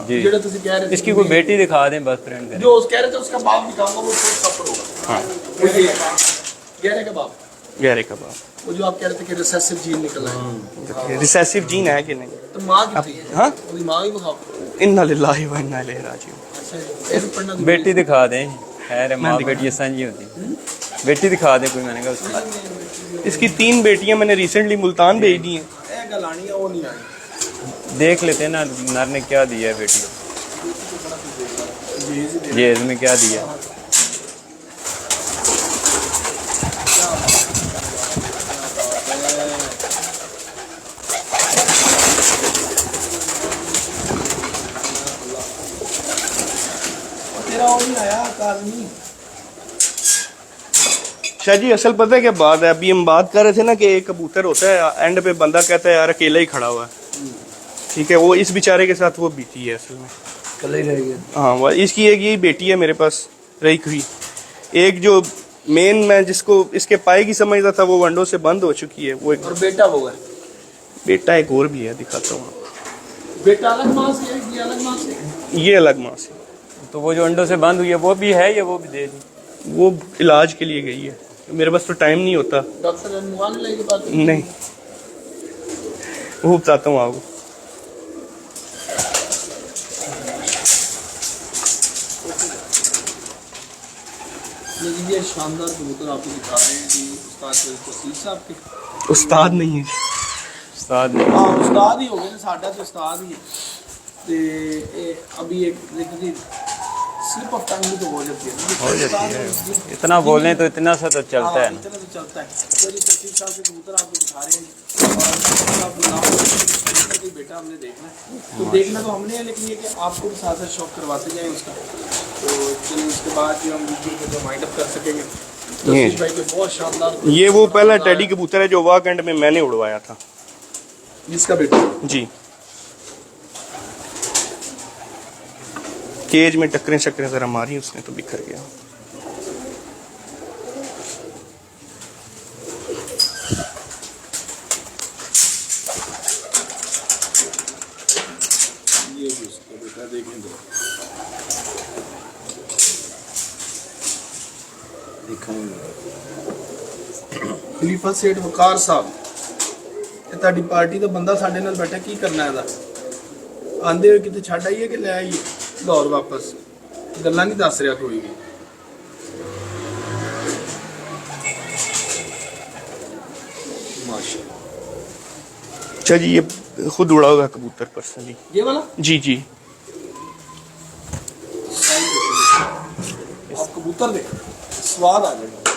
D: जी।
A: जेड़ा तुसी कह रहे थे।
D: इसकी कोई बेटी दिखा दें बस, फ्रेंड करें।
A: जो कह रहे थे उसका बाप दिखाऊंगा, वो शो स्टॉपर होगा।
B: हाँ,
A: गहरे का बाप,
B: 11 का बाप।
A: वो जो आप कह रहे थे कि रिसेसिव जीन निकला है,
B: रिसेसिव जीन है कि नहीं?
A: तो माँ कितनी है?
B: हाँ,
A: उसकी माँ भी बताओ।
B: इन्ना लिल्लाहि व इन्ना इलैहि राजिऊन।
A: अच्छा फिर पढ़ना तो
D: बेटी दिखा दें, खैर है माँ बेटी ये सांझी होती। बेटी दिखा दे कोई, मैंने कहा उसकी।
B: इसकी 3 बेटियां मैंने रिसेंटली मुल्तान भेज दी हैं।
A: ए गलानी है वो नहीं आई।
D: देख लेते हैं ना नर ने क्या दिया है बेटी को, जेज में क्या दिया।
A: तेरा वो नहीं आया कालनी।
B: शाह जी असल पता है क्या बात है, अभी हम बात कर रहे थे ना कि एक कबूतर होता है, एंड पे बंदा कहता है यार अकेला ही खड़ा हुआ है। ठीक है, वो इस बेचारे के साथ वो बीती है असल में।
C: कल ही रह गया।
B: हाँ, वो इसकी एक यही बेटी है मेरे पास रही हुई। एक जो मेन मैं जिसको इसके पाए की समझता था, वो वंडो से बंद हो चुकी है। वो एक
A: और बेटा वो है।
B: बेटा एक और भी है, दिखाता हूँ आपको।
A: बेटा अलग माँ से है, ये अलग माँ से।
B: ये अलग माँ से।
D: तो वो जो अंडों से बंद हुई है वो भी है या वो भी दे दी?
B: वो इलाज के लिए गई है, मेरे पास तो टाइम नहीं होता।
A: डॉक्टर अनुमान लेके बात
B: नहीं, वो बताता हूँ आपको।
A: लेकिन ये शानदार कबूतर आपको दिखा रहे हैं जी उस्ताद तसीर साहब के।
B: उस्ताद नहीं है,
D: उस्ताद
A: हाँ उस्ताद ही हो गए ना, साडा तो उस्ताद ही है। ते अभी एक लेकिन स्लिप ऑफ टंग भी तो हो जाती है।
D: हो जाती है, इतना बोलें तो इतना सा तो चलता है ना।
A: इतना तो चलता है। तो जी तसीर साहब के कबूतर आपको दिखा रहे हैं और आप बताओ कि बेटा हमने देखना है, तो देखना तो हमने है, लेकिन ये कि आपको भी साथ साथ शौक करवाते जाएं उसका। तो चलिए उसके बाद जो हम वीडियो को जो वाइंड अप कर सकेंगे। तसीर भाई के बहुत शानदार।
B: ये वो पहला टेडी कबूतर है जो वाक एंड में मैंने उड़वाया था।
A: जिसका बेटा
B: जी, केज में टकरें शक्रें जरा मारी उसने तो बिखर गया।
A: ये भी उसका बेटा देखेंगे। खलीफा सेठ वकार साहब ਤੁਹਾਡੀ ਪਾਰਟੀ ਦਾ ਬੰਦਾ ਸਾਡੇ ਨਾਲ ਬੈਠਾ, ਕੀ ਕਰਨਾ ਇਹਦਾ? ਆਂਦੇ ਹੋਏ ਕਿਤੇ ਛੱਡ ਆਈਏ ਕਿ ਲੈ ਆਈਏ ਲਾਹੌਰ ਵਾਪਸ? ਗੱਲਾਂ ਨਹੀਂ ਦੱਸ ਰਿਹਾ ਕੋਈ ਵੀ। माशाल्लाह।
B: अच्छा जी, ये खुद उड़ा होगा कबूतर पर्सनली।
A: ये वाला
B: जी जी।
A: आप कबूतर देख, स्वाद आ जाएगा।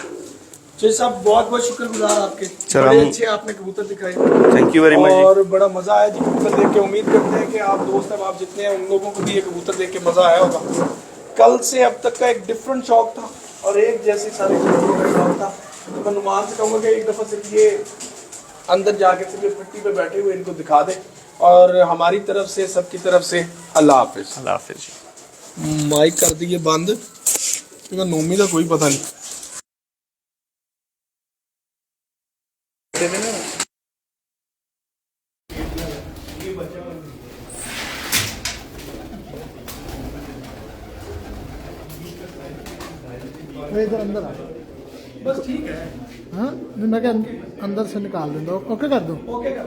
A: जी साहब, बहुत बहुत शुक्रगुजार आपके,
B: सर,
A: बड़े
B: हम-
A: अच्छे आपने कबूतर दिखाए
B: थैंक यू वेरी मच।
A: और बड़ा मजा आया जी कबूतर देख के। उम्मीद करते हैं कि आप दोस्त अब आप जितने हैं उन लोगों को भी ये कबूतर देख के मजा आया होगा। कल से अब तक का एक डिफरेंट शौक था और एक जैसे सारे कबूतरों का शौक था। तो मैं नुमान से कहूँगा कि एक दफ़ा सिर्फ ये अंदर जाके सिर्फ मिट्टी पे बैठे हुए इनको दिखा दे। और हमारी तरफ से, सबकी तरफ से अल्लाह हाफिज।
B: अल्लाह हाफिज जी।
A: माइक कर दिए बंद, क्योंकि नोमी का कोई पता नहीं।
E: इधर अंदर आ
A: बस ठीक है।
E: हाँ मैं क्या अंदर से निकाल दूंगा, ओके कर दूँ।
A: ओके कर